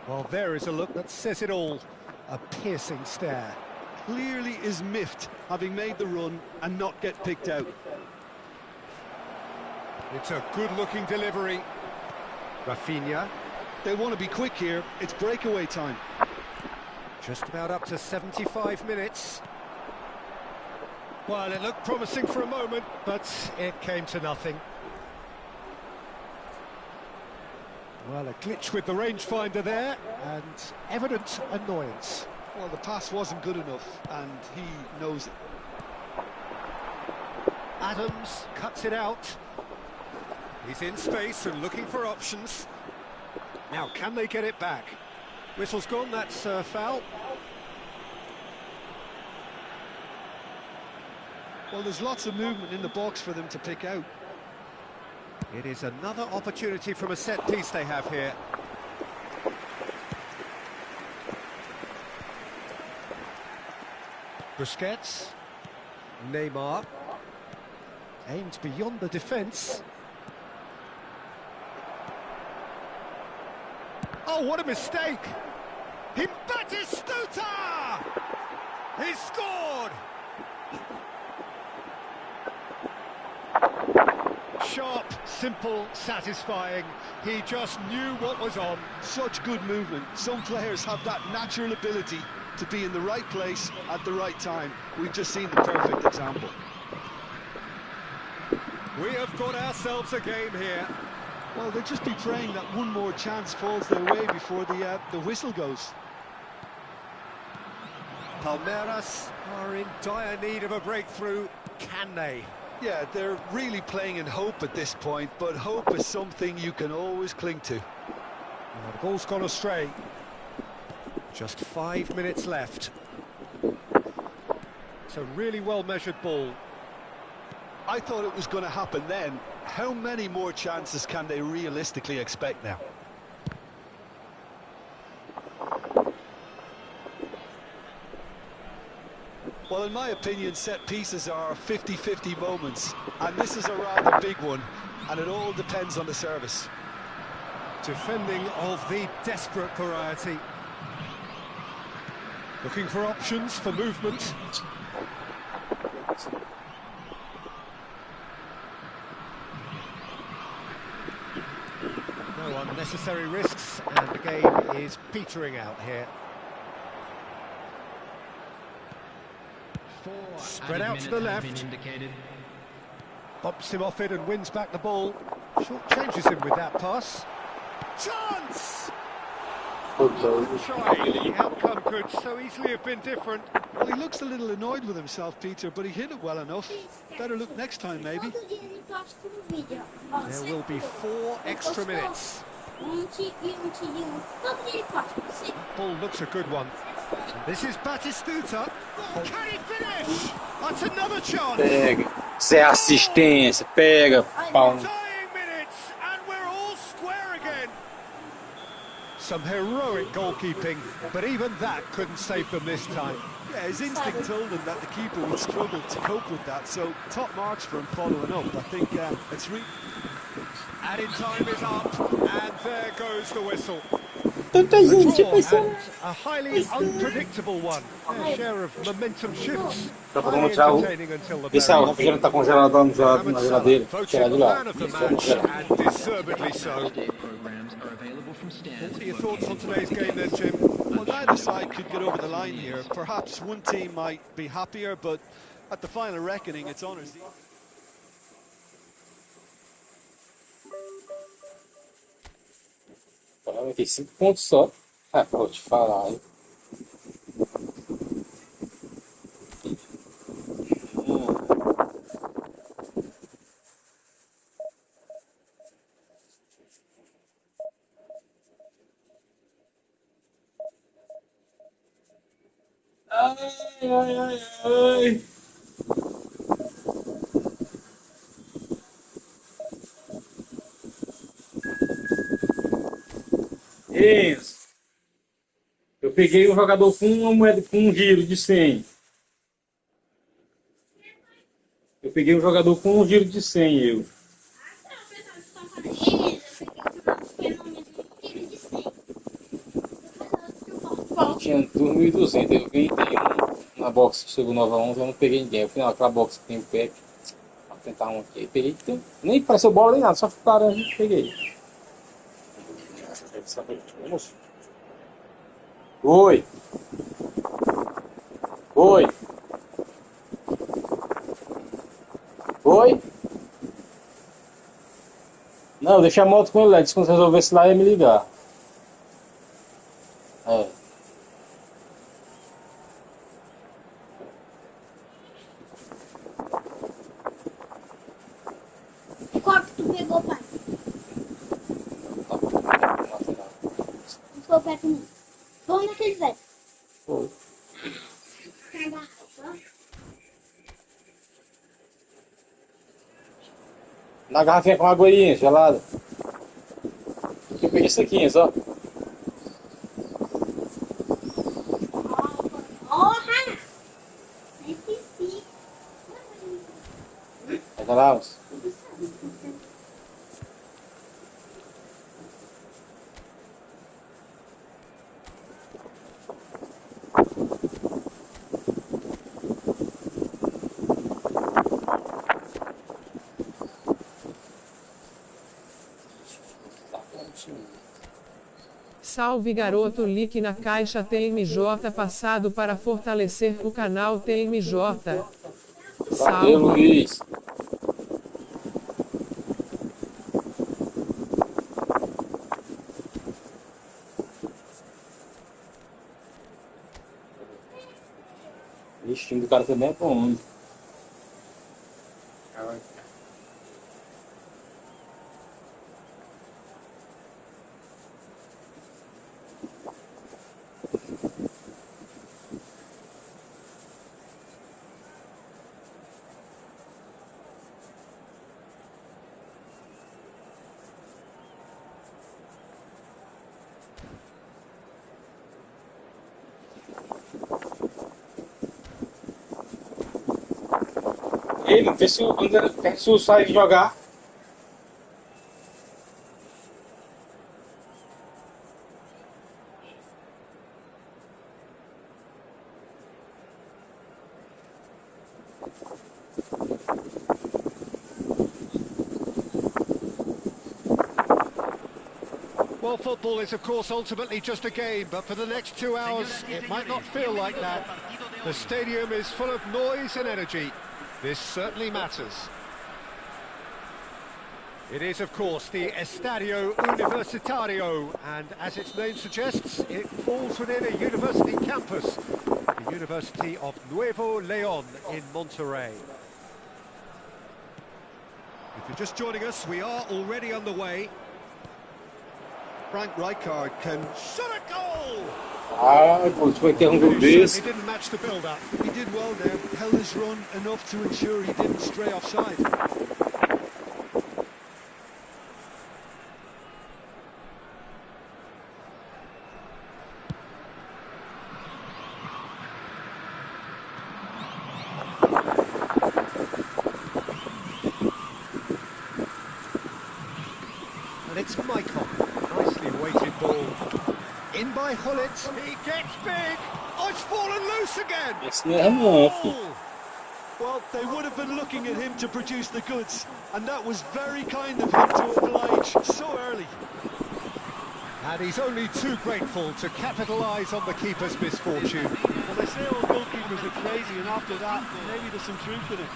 Well, there is a look that says it all. A piercing stare. Clearly is miffed, having made the run and not get picked out. It's a good-looking delivery. Rafinha. They want to be quick here. It's breakaway time. Just about up to 75 minutes. Well, it looked promising for a moment, but it came to nothing. Well, a glitch with the rangefinder there, and evident annoyance. Well, the pass wasn't good enough, and he knows it. Adams cuts it out. He's in space and looking for options. Now, can they get it back? Whistle's gone, that's foul. Well, there's lots of movement in the box for them to pick out. It is another opportunity from a set piece they have here. Busquets. Neymar. Aimed beyond the defence. Oh, what a mistake! Batistuta! He scored! Sharp, simple, satisfying. He just knew what was on. Such good movement. Some players have that natural ability to be in the right place at the right time. We've just seen the perfect example. We have got ourselves a game here. Well, they'll just be praying that one more chance falls their way before the whistle goes. Palmeiras are in dire need of a breakthrough. Can they? Yeah, they're really playing in hope at this point, but hope is something you can always cling to. Well, the ball's gone astray. Just 5 minutes left. It's a really well-measured ball. I thought it was going to happen then. How many more chances can they realistically expect now? Well, in my opinion, set pieces are 50-50 moments, and this is a rather big one, and it all depends on the service. Defending of the desperate variety. Looking for options for movement. No unnecessary risks, and the game is petering out here. Spread out to the left. Bumps him off it and wins back the ball. Short changes him with that pass. Chance! Try. The outcome could so easily have been different. Well, he looks a little annoyed with himself, Peter, but he hit it well enough. Better look next time, maybe. There will be 4 extra minutes. Ball looks a good one. This is Batistuta. Can he finish? That's another chance. Pega. Zé assistência. Pega, pau. Dying minutes, and we're all square again. Some heroic goalkeeping, but even that couldn't save them this time. Yeah, his instinct told him that the keeper would struggle to cope with that, so top marks for him following up. I think it's really... Added time is up, and there goes the whistle. Tanta A gente draw pensando. and a highly unpredictable one. Their share of momentum shifts. Dá pra Highly tomar o. entertaining until the Esse very end. refrigerante tá congelado lá Mohamed na Salah geladeira. Tirar voted de lá. man of the Só match, congelar. and deservedly so. Day programs are available from stands. What are your thoughts on today's game then, Jim? Well, neither side could get over the line here. Perhaps one team might be happier, but at the final reckoning, it's honours. Ela tem 5 pontos só. Ah, vou te falar, hein? Ai. Isso. Eu peguei um jogador com uma moeda com um giro de 100. Eu peguei um jogador com um giro de 100, eu. Tinha 2.200, eu vi na box que chegou nova 11, eu não peguei ninguém. Eu fui naquela box que tem o pack, vou tentar um aqui. Eu peguei, nem pareceu bola nem nada, só ficaram laranja e peguei. Oi! Oi! Oi? Não, deixa a moto com ele lá, disse que quando resolvesse lá ia me ligar. É. Qual que tu pegou, pai? Não foi o pé comigo. Vamos naquele velho. Foi. Na garrafinha com água aí, gelada. Eu peguei isso aqui, só. Porra! Esqueci. Pega lá, moço. Salve garoto, link na caixa TMJ passado para fortalecer o canal TMJ. Valeu, Salve. Luiz. Ixi, o time do cara também é bom. Ele, não sei se o André sai de jogar. Well, football is of course ultimately just a game, but for the next 2 hours it might not feel like that. The stadium is full of noise and energy. This certainly matters. It is of course the Estadio Universitario, and as its name suggests, it falls within a university campus, the University of Nuevo León in Monterrey. If you're just joining us, we are already underway. Frank Rijkaard can shot a goal! Ah, pô, vai ter um gol desse. He didn't match the build-up. He did well there, held his run enough to ensure he didn't stray offside. And it's Michael. Nicely weighted ball. In by Hullet. He gets big. Oh, it's fallen loose again. Esse não erra não, filho. Goal! Well, they would have been looking at him to produce the goods, and that was very kind of him to oblige so early. And he's only too grateful to capitalise on the keeper's misfortune. Well, they say all goalkeepers are crazy, and after that, maybe there's some truth in it.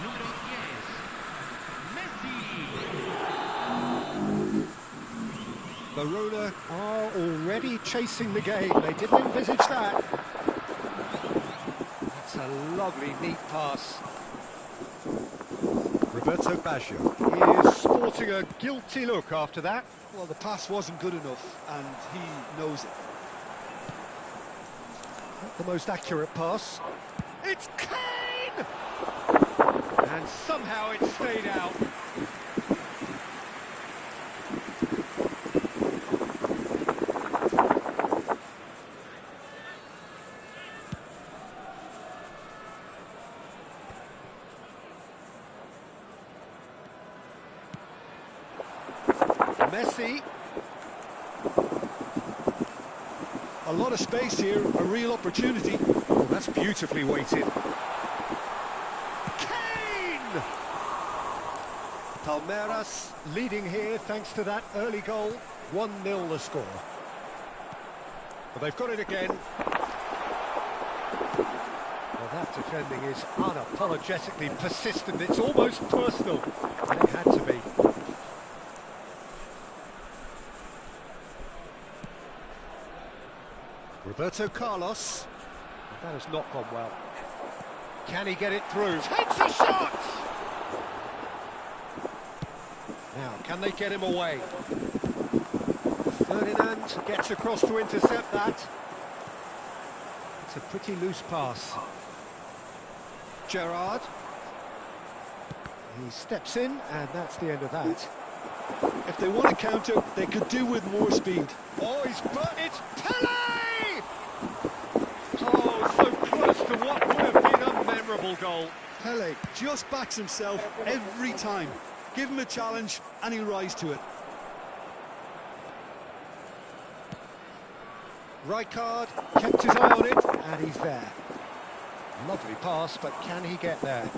Verona are already chasing the game. They didn't envisage that. That's a lovely, neat pass. Roberto Baggio. He is sporting a guilty look after that. Well, the pass wasn't good enough, and he knows it. Not the most accurate pass. It's Kane! And somehow it stayed out. Messi. A lot of space here, a real opportunity. Oh, that's beautifully weighted. Kane! Palmeiras leading here thanks to that early goal. 1-0 the score. But they've got it again. Well, that defending is unapologetically persistent. It's almost personal. And it had to be. Roberto Carlos. That has not gone well. Can he get it through? Takes a shot! Now, can they get him away? Ferdinand gets across to intercept that. It's a pretty loose pass. Gerrard. He steps in, and that's the end of that. If they want to counter, they could do with more speed. Oh, it's Pele! Oh, so close to what would have been a memorable goal. Pele just backs himself every time. Give him a challenge, and he'll rise to it. Rijkaard kept his eye on it, and he's there. Lovely pass, but can he get there?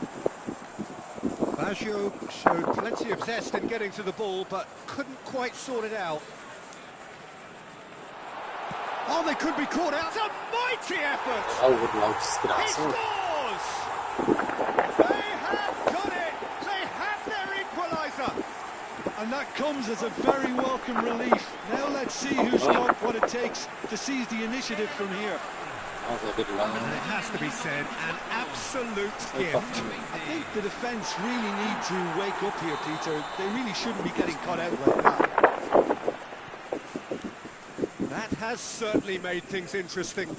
Baggio showed plenty of zest in getting to the ball, but couldn't quite sort it out. Oh, they could be caught out. It's a mighty effort. Ah, o lá, o He desgraça. scores! They have done it! They have their equaliser! And that comes as a very welcome relief. Now let's see who's got what it takes to seize the initiative from here. Nossa, aquele lá. And it has to be said, an absolute gift. I think the defence really need to wake up here, Peter. They really shouldn't be getting caught out like that. That has certainly made things interesting.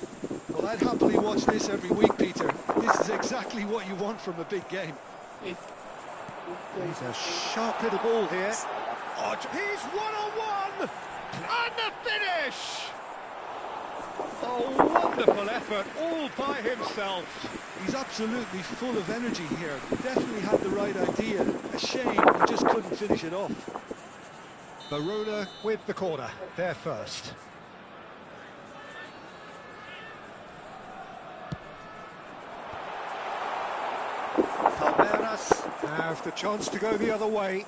Well, I'd happily watch this every week, Peter. This is exactly what you want from a big game. There's a sharp little ball here. Oh, he's one-on-one! And the finish! Oh, wonderful effort, all by himself. He's absolutely full of energy here. Definitely had the right idea. A shame he just couldn't finish it off. Verona with the corner, they're first. Palmeiras have the chance to go the other way.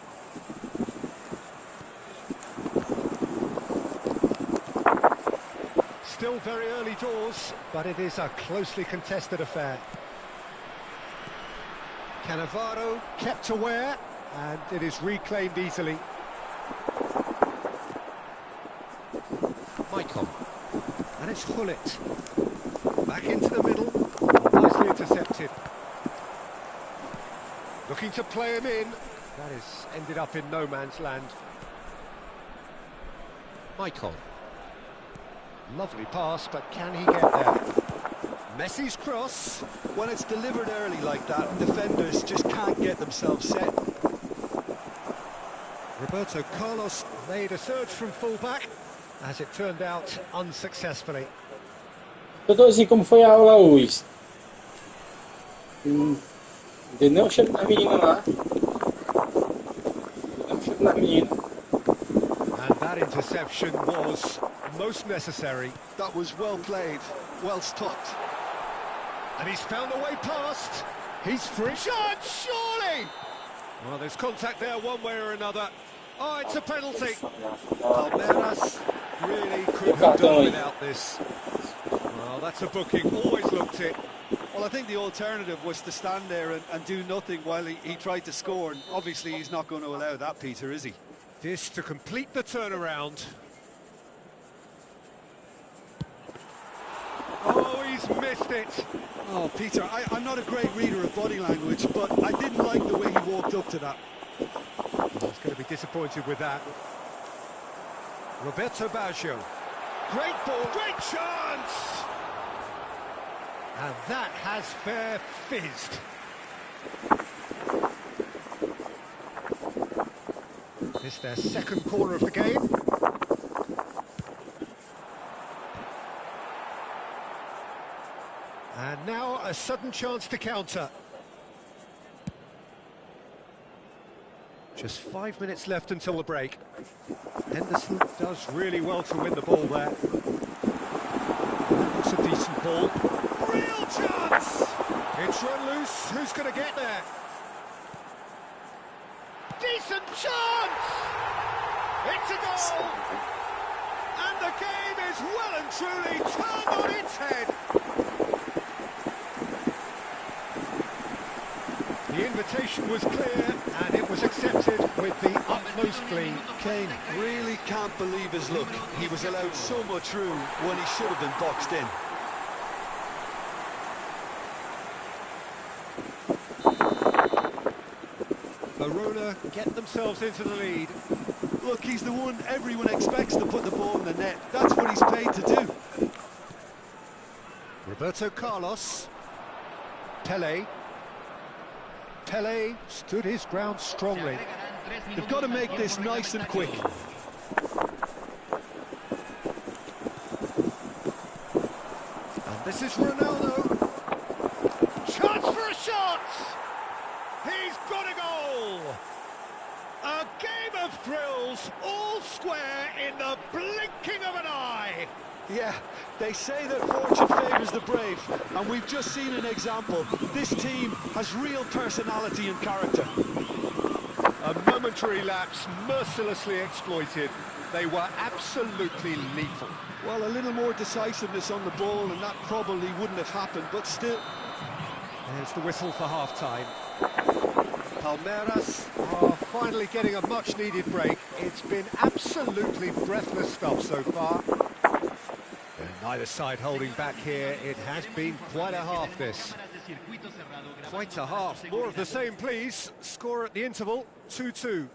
Still very early doors, but it is a closely contested affair. Cannavaro kept aware, and it is reclaimed easily. Michael, and it's Hullet. Back into the middle, nicely intercepted. Looking to play him in. That has ended up in no man's land. Michael. Lovely pass, but can he get there? Messi's cross. When it's delivered early like that, defenders just can't get themselves set. Roberto Carlos made a surge from full-back, as it turned out unsuccessfully. Eu tô assim, como foi a aula hoje? Deu nem um cheiro da menina lá. Deu nem um cheiro da menina. And that interception was most necessary. That was well played, well stopped. And he's found a way past. He's free. Shot, surely! Well, there's contact there one way or another. Oh, it's a penalty. Palmeiras really could have done without this. Well, that's a booking. Always looked it. Well, I think the alternative was to stand there and do nothing while he tried to score, and obviously he's not going to allow that, Peter, is he? This to complete the turnaround. Oh, he's missed it. Oh, Peter, I'm not a great reader of body language, but I didn't like the way he walked up to that. He's going to be disappointed with that. Roberto Baggio. Great ball, great chance! And that has fair fizzed. It's their second corner of the game. And now a sudden chance to counter. Just 5 minutes left until the break. Henderson does really well to win the ball there. Looks a decent ball. Real chance! It's run loose. Who's going to get there? Decent chance! It's a goal! And the game is well and truly turned on its head. The invitation was clear and it was accepted with the utmost glee. Kane really can't believe his luck. He was allowed so much room when he should have been boxed in. Verona get themselves into the lead. Look, he's the one everyone expects to put the ball in the net. That's what he's paid to do. Roberto Carlos. Pelé. Pelé stood his ground strongly. They've got to make this nice and quick. And this is Ronaldo. Chance for a shot! He's got a goal! A game of thrills, all square in the blinking of an eye! Yeah, they say that fortune favours the brave, and we've just seen an example. This team has real personality and character. A momentary lapse mercilessly exploited. They were absolutely lethal. Well, a little more decisiveness on the ball and that probably wouldn't have happened, but still... There's the whistle for half-time. Palmeiras are finally getting a much-needed break. It's been absolutely breathless stuff so far. And neither side holding back here. It has been quite a half, this. Quite a half. More of the same, please. Score at the interval, 2-2.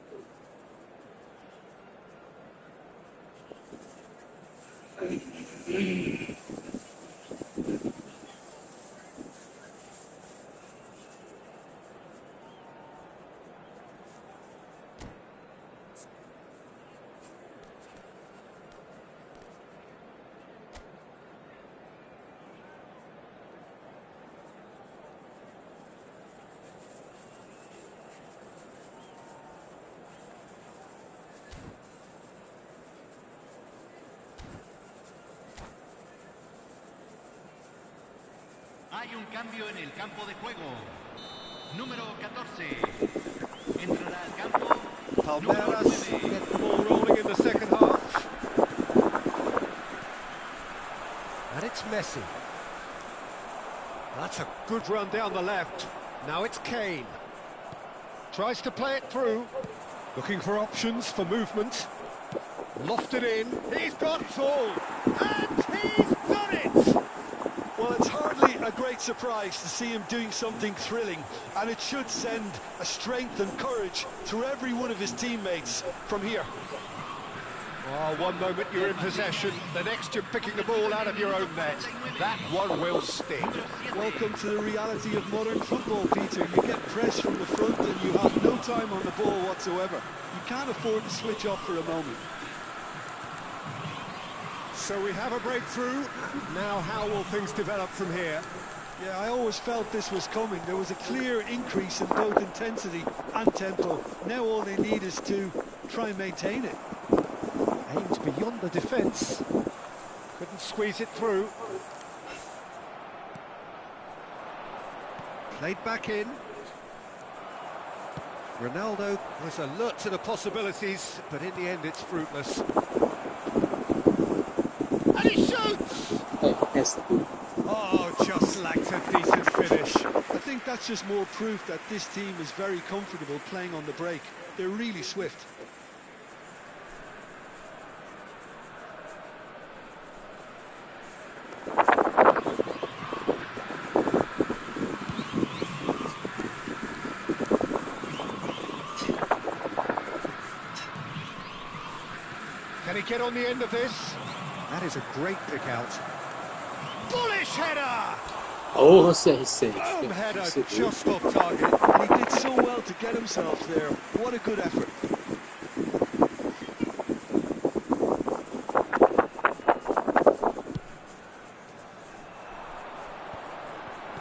Hay un cambio en el campo de juego. Número 14. Entrará al campo. Palmeiras get the ball rolling in the second half. And it's Messi. That's a good run down the left. Now it's Kane. Tries to play it through. Looking for options for movement. Lofted in. He's got it all. And he's done it! Well, it's hardly a great surprise to see him doing something thrilling, and it should send a strength and courage through every one of his teammates from here. Oh, one moment you're in possession, the next you're picking the ball out of your own net. That one will sting. Welcome to the reality of modern football, Peter. You get pressed from the front and you have no time on the ball whatsoever. You can't afford to switch off for a moment. So we have a breakthrough. Now how will things develop from here? Yeah, I always felt this was coming. There was a clear increase in both intensity and tempo. Now all they need is to try and maintain it. Aimed beyond the defence. Couldn't squeeze it through. Played back in. Ronaldo. Was alert to the possibilities, but in the end it's fruitless. And he shoots! Oh, just lacked a decent finish. I think that's just more proof that this team is very comfortable playing on the break. They're really swift. Can he get on the end of this? That is a great pick out. Bullish header! Oh, CR7. Boom header, just off target. And he did so well to get himself there. What a good effort.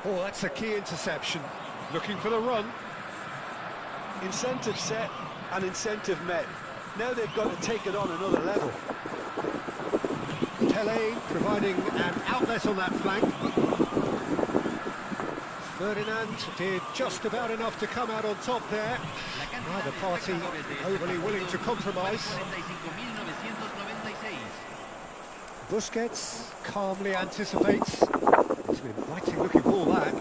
Oh, that's a key interception. Looking for the run. Incentive set and incentive met. Now they've got to take it on another level. Pele providing an outlet on that flank. Ferdinand did just about enough to come out on top there. Neither party overly willing to compromise. Busquets calmly anticipates. It's an inviting looking ball that.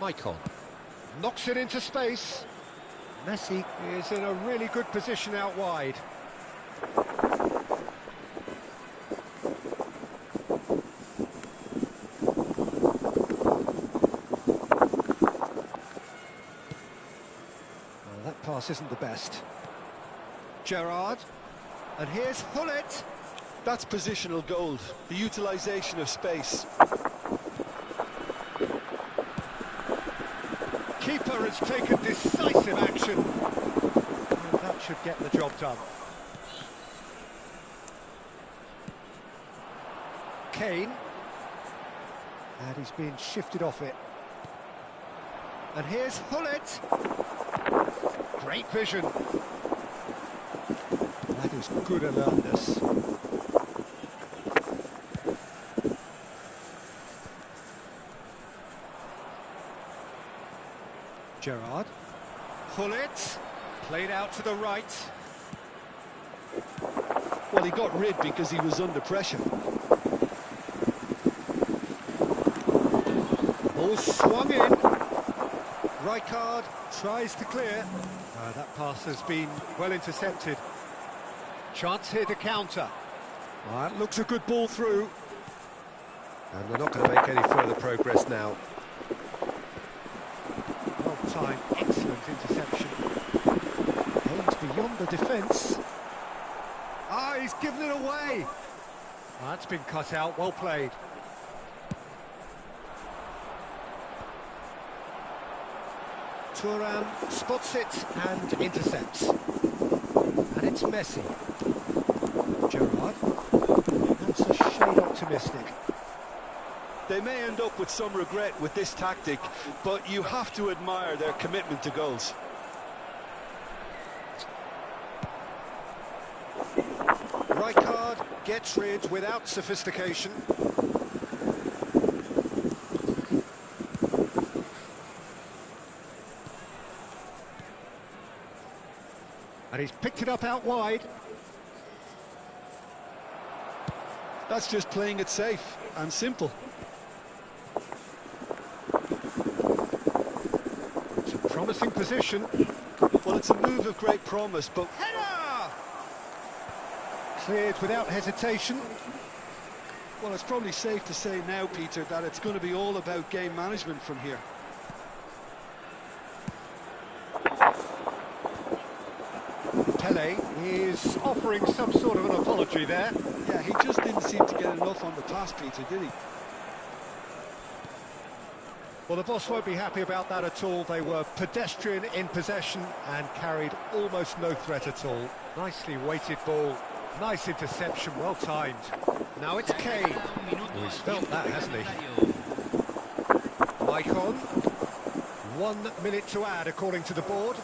Maicon knocks it into space. Messi is in a really good position out wide. Well, that pass isn't the best. Gerrard, and here's Hullet. That's positional gold, the utilisation of space. Keeper has taken decisive action. And that should get the job done. Kane. And he's being shifted off it. And here's Hullet. Great vision. That is good alertness. Gerrard. Hullet. Played out to the right. Well, he got rid because he was under pressure. Ball swung in. Rijkaard tries to clear. That pass has been well intercepted. Chance here to counter. That looks a good ball through. And they're not going to make any further progress now. Well timed, excellent interception. Aimed beyond the defence. Ah, he's given it away. That's been cut out, well played. Thuram spots it and intercepts. And it's Messi. Gerrard. That's a shade optimistic. They may end up with some regret with this tactic, but you have to admire their commitment to goals. Rijkaard gets rid without sophistication. And he's picked it up out wide. That's just playing it safe and simple. It's a promising position. Well, it's a move of great promise, but... Header! Cleared without hesitation. Well, it's probably safe to say now, Peter, that it's going to be all about game management from here. Pele is offering some sort of an apology there. Yeah, he just didn't seem to get enough on the pass, Peter, did he? Well, the boss won't be happy about that at all. They were pedestrian in possession and carried almost no threat at all. Nicely weighted ball, nice interception, well timed. Now it's Kane. Oh, he's felt that, hasn't he? Maicon. 1 minute to add, according to the board.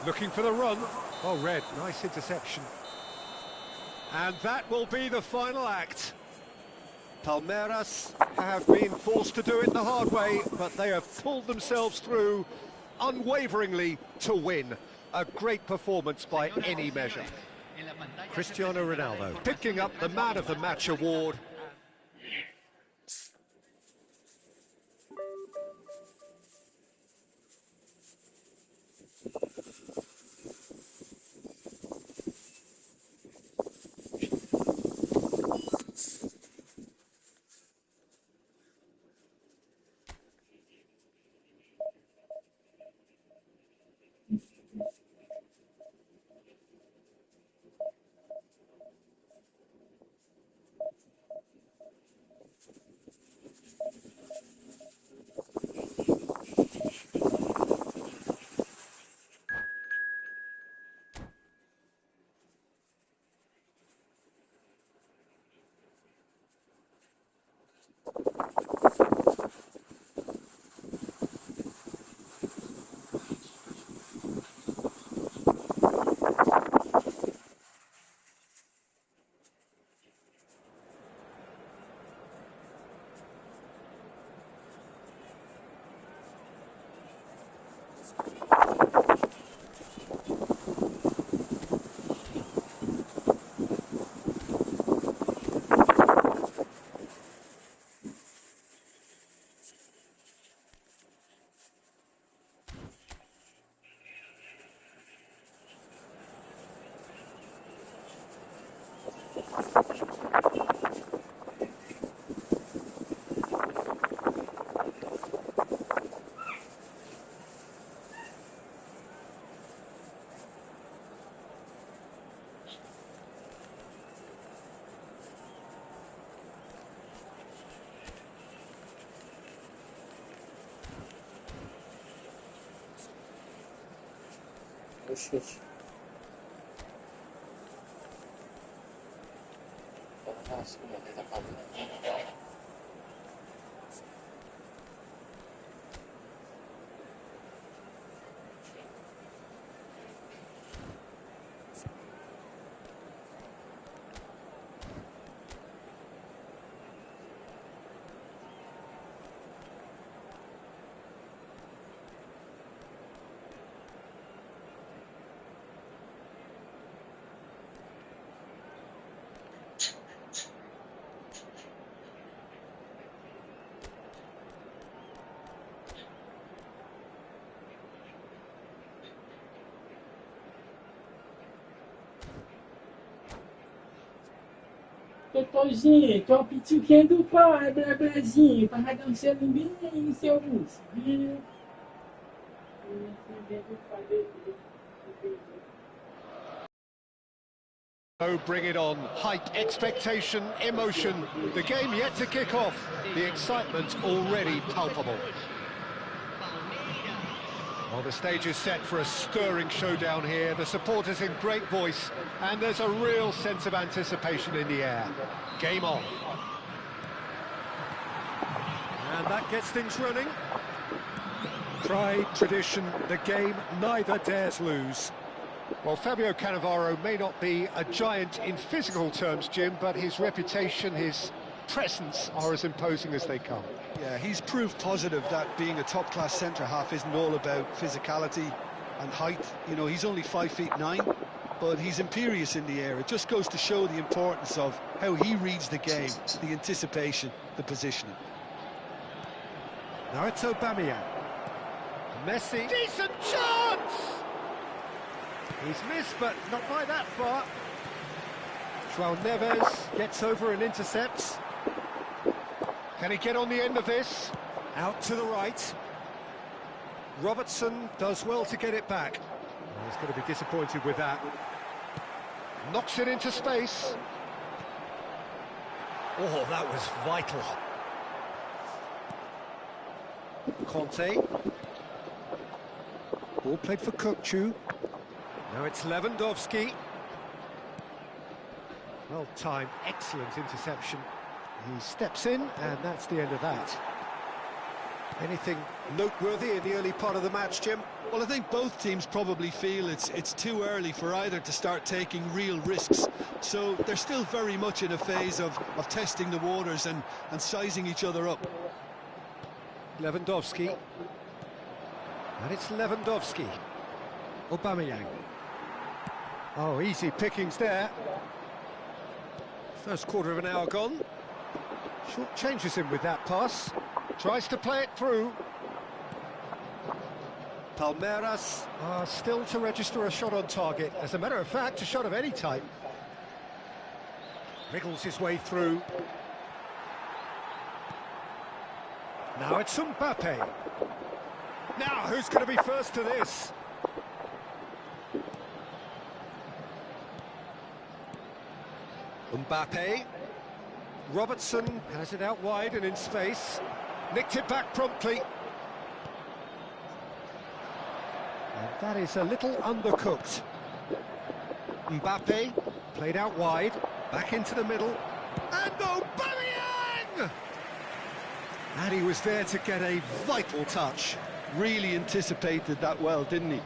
Looking for the run. Oh, Red, nice interception. And that will be the final act. Palmeiras have been forced to do it the hard way, but they have pulled themselves through unwaveringly to win. A great performance by any measure. Cristiano Ronaldo picking up the Man of the Match award. O chute. Nossa, ele tá pagando. Doutorzinho, tô pedindo do pai, Brasil, para dançando bem, seu urso. Oh, bring it on. Hype, expectation, emotion. The game yet to kick off. The excitement already palpable. Well, the stage is set for a stirring showdown here. The supporters in great voice, and there's a real sense of anticipation in the air. Game on. And that gets things running. Pride, tradition, the game neither dares lose. Well, Fabio Cannavaro may not be a giant in physical terms, Jim, but his reputation, his presence are as imposing as they come. Yeah, he's proof positive that being a top-class centre-half isn't all about physicality and height. You know, he's only 5'9", but he's imperious in the air. It just goes to show the importance of how he reads the game, the anticipation, the positioning. Now it's Aubameyang. Messi. Decent chance! He's missed, but not by that far. João Neves gets over and intercepts. Can he get on the end of this? Out to the right. Robertson does well to get it back. Well, he's going to be disappointed with that. Knocks it into space. Oh, that was vital. Conte. Ball played for Kukçu. Now it's Lewandowski. Well timed, excellent interception. He steps in, and that's the end of that. Anything noteworthy in the early part of the match, Jim? Well, I think both teams probably feel it's too early for either to start taking real risks. So they're still very much in a phase of testing the waters and sizing each other up. Lewandowski. And it's Lewandowski. Aubameyang. Oh, easy pickings there. First quarter of an hour gone. Short changes him with that pass. Tries to play it through. Palmeiras are still to register a shot on target. As a matter of fact, a shot of any type. Wriggles his way through. Now it's Mbappe. Now, who's going to be first to this? Mbappe. Robertson has it out wide and in space. Nicked it back promptly. And that is a little undercooked. Mbappe played out wide, back into the middle. And Aubameyang! And he was there to get a vital touch. Really anticipated that well, didn't he?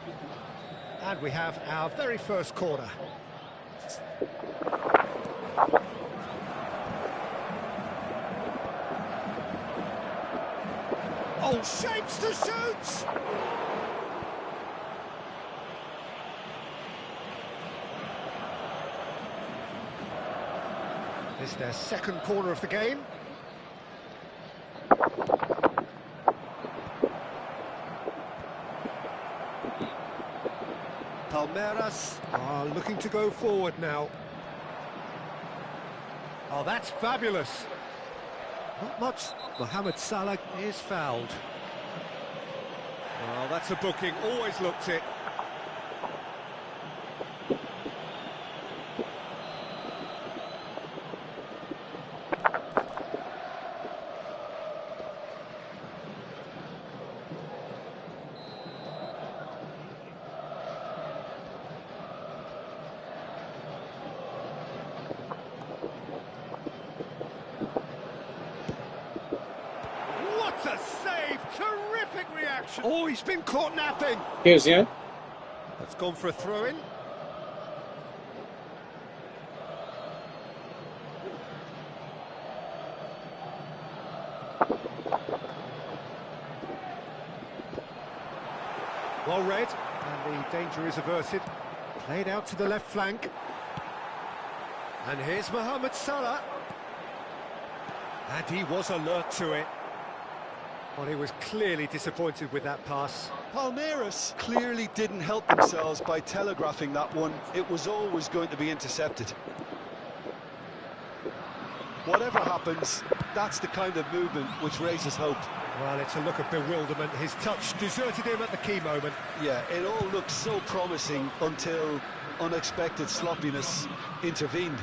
And we have our very first corner. Oh, shapes to shoot! This is their second corner of the game. Palmeiras are looking to go forward now. Oh, that's fabulous. Not much. Mohamed Salah is fouled. Oh, that's a booking. Always looked it. A save! Terrific reaction! Oh, he's been caught napping! Here's you. That's gone for a throw-in. Well read, and the danger is averted. Played out to the left flank. And here's Mohamed Salah. And he was alert to it. Well, he was clearly disappointed with that pass. Palmeiras clearly didn't help themselves by telegraphing that one. It was always going to be intercepted. Whatever happens, that's the kind of movement which raises hope. Well, it's a look of bewilderment. His touch deserted him at the key moment. Yeah, it all looked so promising until unexpected sloppiness intervened.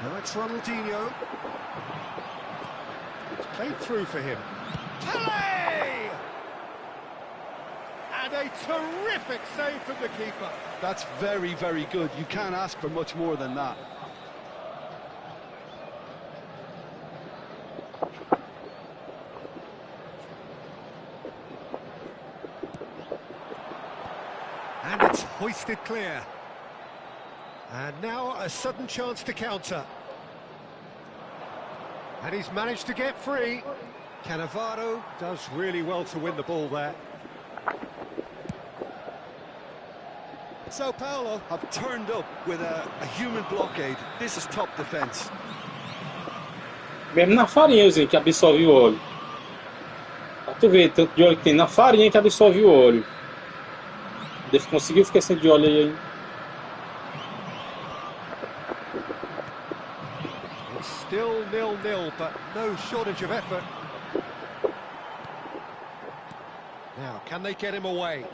Now it's Ronaldinho. Played through for him. Pele! And a terrific save from the keeper. That's very, very good. You can't ask for much more than that. And it's hoisted clear. And now a sudden chance to counter. And he's managed to get free. Cannavaro does really well to win the ball there. Sao Paulo have turned up with a human blockade. This is top defence. Mesmo na farinha, que absorve o óleo. Pra tu ver, tanto de óleo que tem na farinha que absorve o óleo. Conseguiu ficar sem de óleo aí, hein? Still 0-0, but no shortage of effort. Now, can they get him away?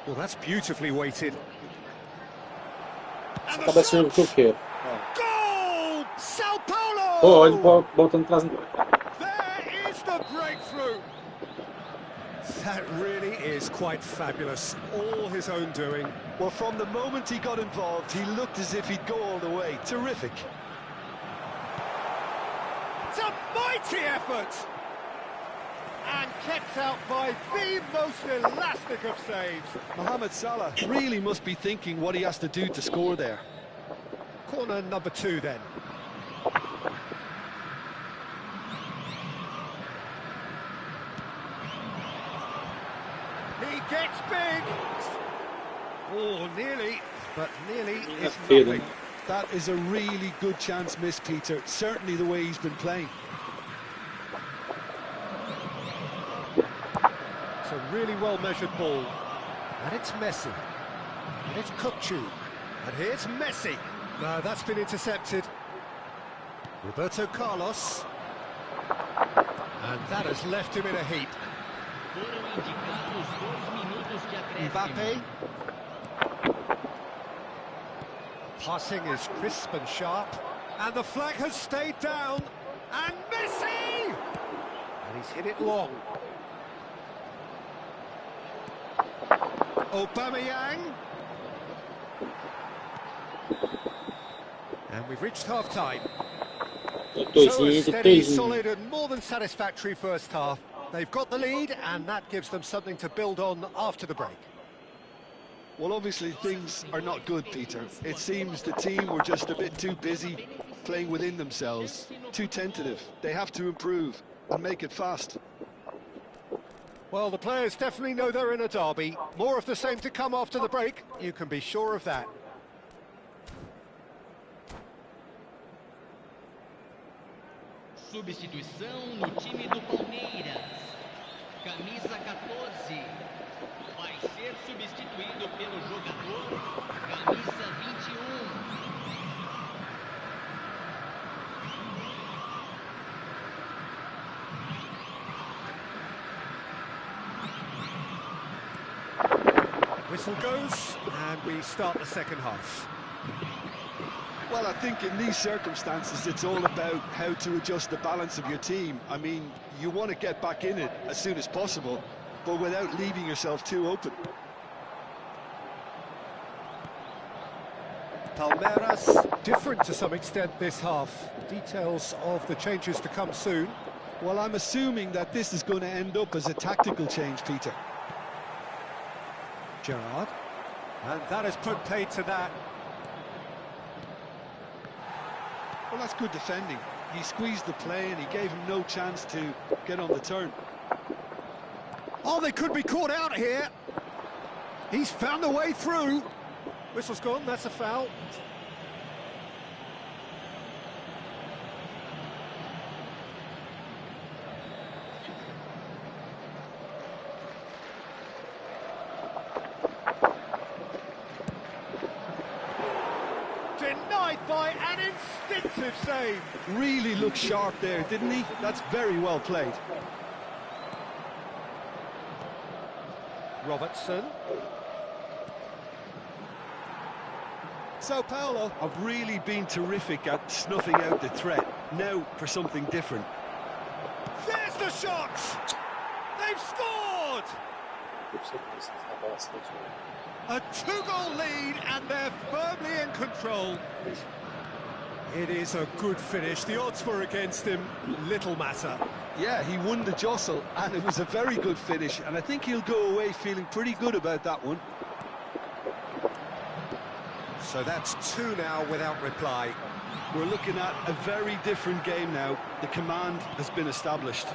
Well, that's beautifully weighted. Cabecinha que eu quero. Goal! Sao Paulo! Olha, voltando atrás. There is the breakthrough. is quite fabulous, all his own doing. Well, from the moment he got involved, he looked as if he'd go all the way. Terrific. It's a mighty effort! And kept out by the most elastic of saves. Mohamed Salah really must be thinking what he has to do to score there. Corner number 2 then. He gets big! Oh, nearly, but nearly is Feeling. nothing. That is a really good chance missed, Peter. Certainly the way he's been playing. It's a really well-measured ball. And it's Messi. And it's Kukçu. And here's Messi. No, that's been intercepted. Roberto Carlos. And that has left him in a heap. Mbappe. Passing is crisp and sharp. And the flag has stayed down. And Messi! And he's hit it long. Aubameyang. And we've reached half-time. So a steady, solid and more than satisfactory first half. They've got the lead and that gives them something to build on after the break. Well, obviously things are not good, Peter. It seems the team were just a bit too busy playing within themselves, too tentative. They have to improve and make it fast. Well, the players definitely know they're in a derby. More of the same to come after the break, you can be sure of that. Substituição no time do Palmeiras. Camisa 14. Vai ser substituído pelo jogador camisa 21. Whistle goes, and we start the second half. Well, I think in these circumstances, it's all about how to adjust the balance of your team. I mean, you want to get back in it as soon as possible, but without leaving yourself too open. Palmeiras different to some extent this half. Details of the changes to come soon. Well, I'm assuming that this is going to end up as a tactical change, Peter. Gerrard. And that has put paid to that. Well, that's good defending. He squeezed the play and he gave him no chance to get on the turn. Oh, they could be caught out here. He's found a way through. Whistle's gone, that's a foul. Denied by an instinctive save. Really looked sharp there, didn't he? That's very well played. Robertson. Sao Paulo have really been terrific at snuffing out the threat. Now for something different. There's the shot! They've scored! A 2-goal lead and they're firmly in control. It is a good finish. The odds were against him. Little matter. Yeah, he won the jostle and it was a very good finish, and I think he'll go away feeling pretty good about that one. So that's 2 now without reply. We're looking at a very different game now. The command has been established.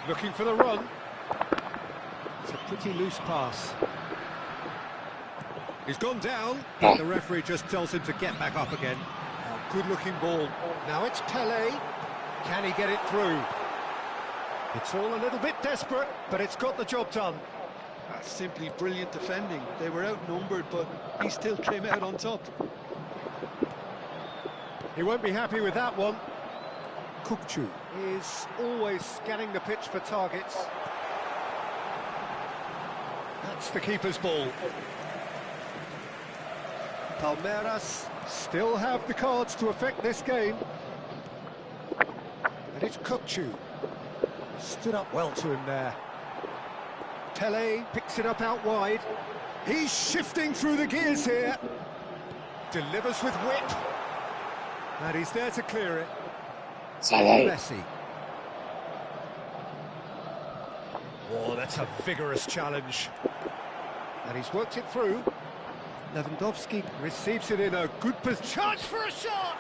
Looking for the run. It's a pretty loose pass. He's gone down. The referee just tells him to get back up again. Good-looking ball. Now it's Pele. Can he get it through? It's all a little bit desperate, but it's got the job done. That's simply brilliant defending. They were outnumbered, but he still came out on top. He won't be happy with that one. Kukçu is always scanning the pitch for targets. That's the keeper's ball. Palmeiras still have the cards to affect this game. And it's Kukçu. Stood up well to him there. Tele picks it up out wide. He's shifting through the gears here. Delivers with whip. And he's there to clear it. Messi. Oh, that's a vigorous challenge. And he's worked it through. Lewandowski receives it in a good position. Chance for a shot!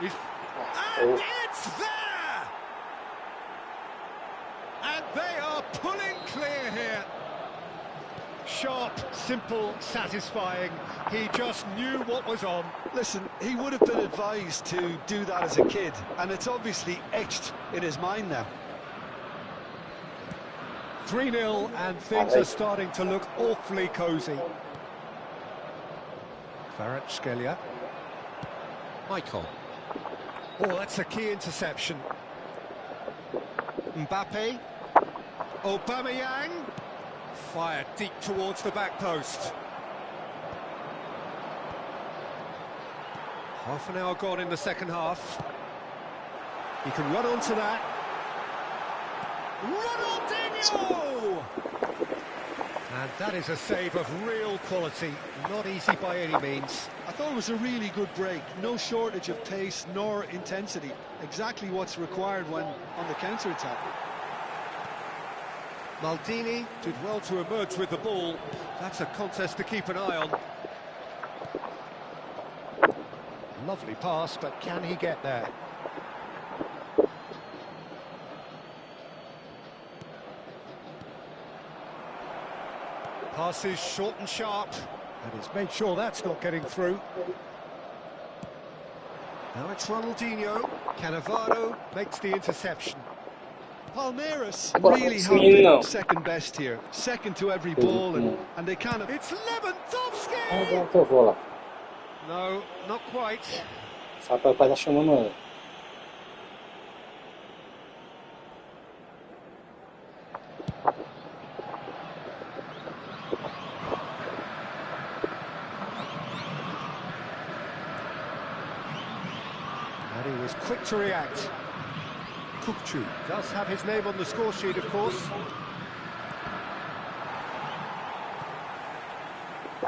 And it's there! And they are pulling clear here. Sharp, simple, satisfying. He just knew what was on. Listen, he would have been advised to do that as a kid, and it's obviously etched in his mind now. 3-0, and things are starting to look awfully cosy. Kvaratskhelia. Michael. Oh, that's a key interception. Mbappe. Aubameyang. Fired deep towards the back post. Half an hour gone in the second half. He can run onto that. Ronaldinho! And that is a save of real quality. Not easy by any means. I thought it was a really good break. No shortage of pace nor intensity. Exactly what's required when on the counter-attack. Maldini did well to emerge with the ball. That's a contest to keep an eye on. Lovely pass, but can he get there? Passes short and sharp, and he's made sure that's not getting through. Now it's Ronaldinho. Cannavaro makes the interception. Palmeiras really have been second best here. Second to every ball, and they kind of... It's Lewandowski! No, not quite. Sabe, tá chamando ele. And he was quick to react. Kukçu does have his name on the score sheet, of course.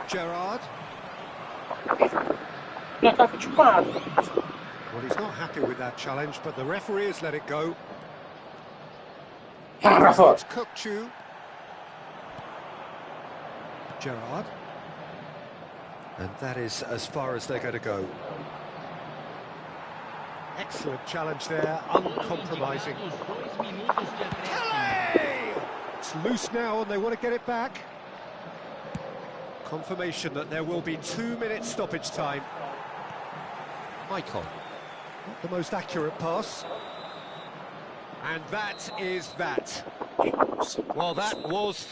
Gerrard. Well, Well, he's not happy with that challenge, but the referee has let it go. It's Kukçu. Gerrard. And that is as far as they're going to go. Excellent challenge there, uncompromising. It's loose now and they want to get it back. Confirmation that there will be 2 minutes stoppage time. Michael. Not the most accurate pass. And that is that. Well, that was...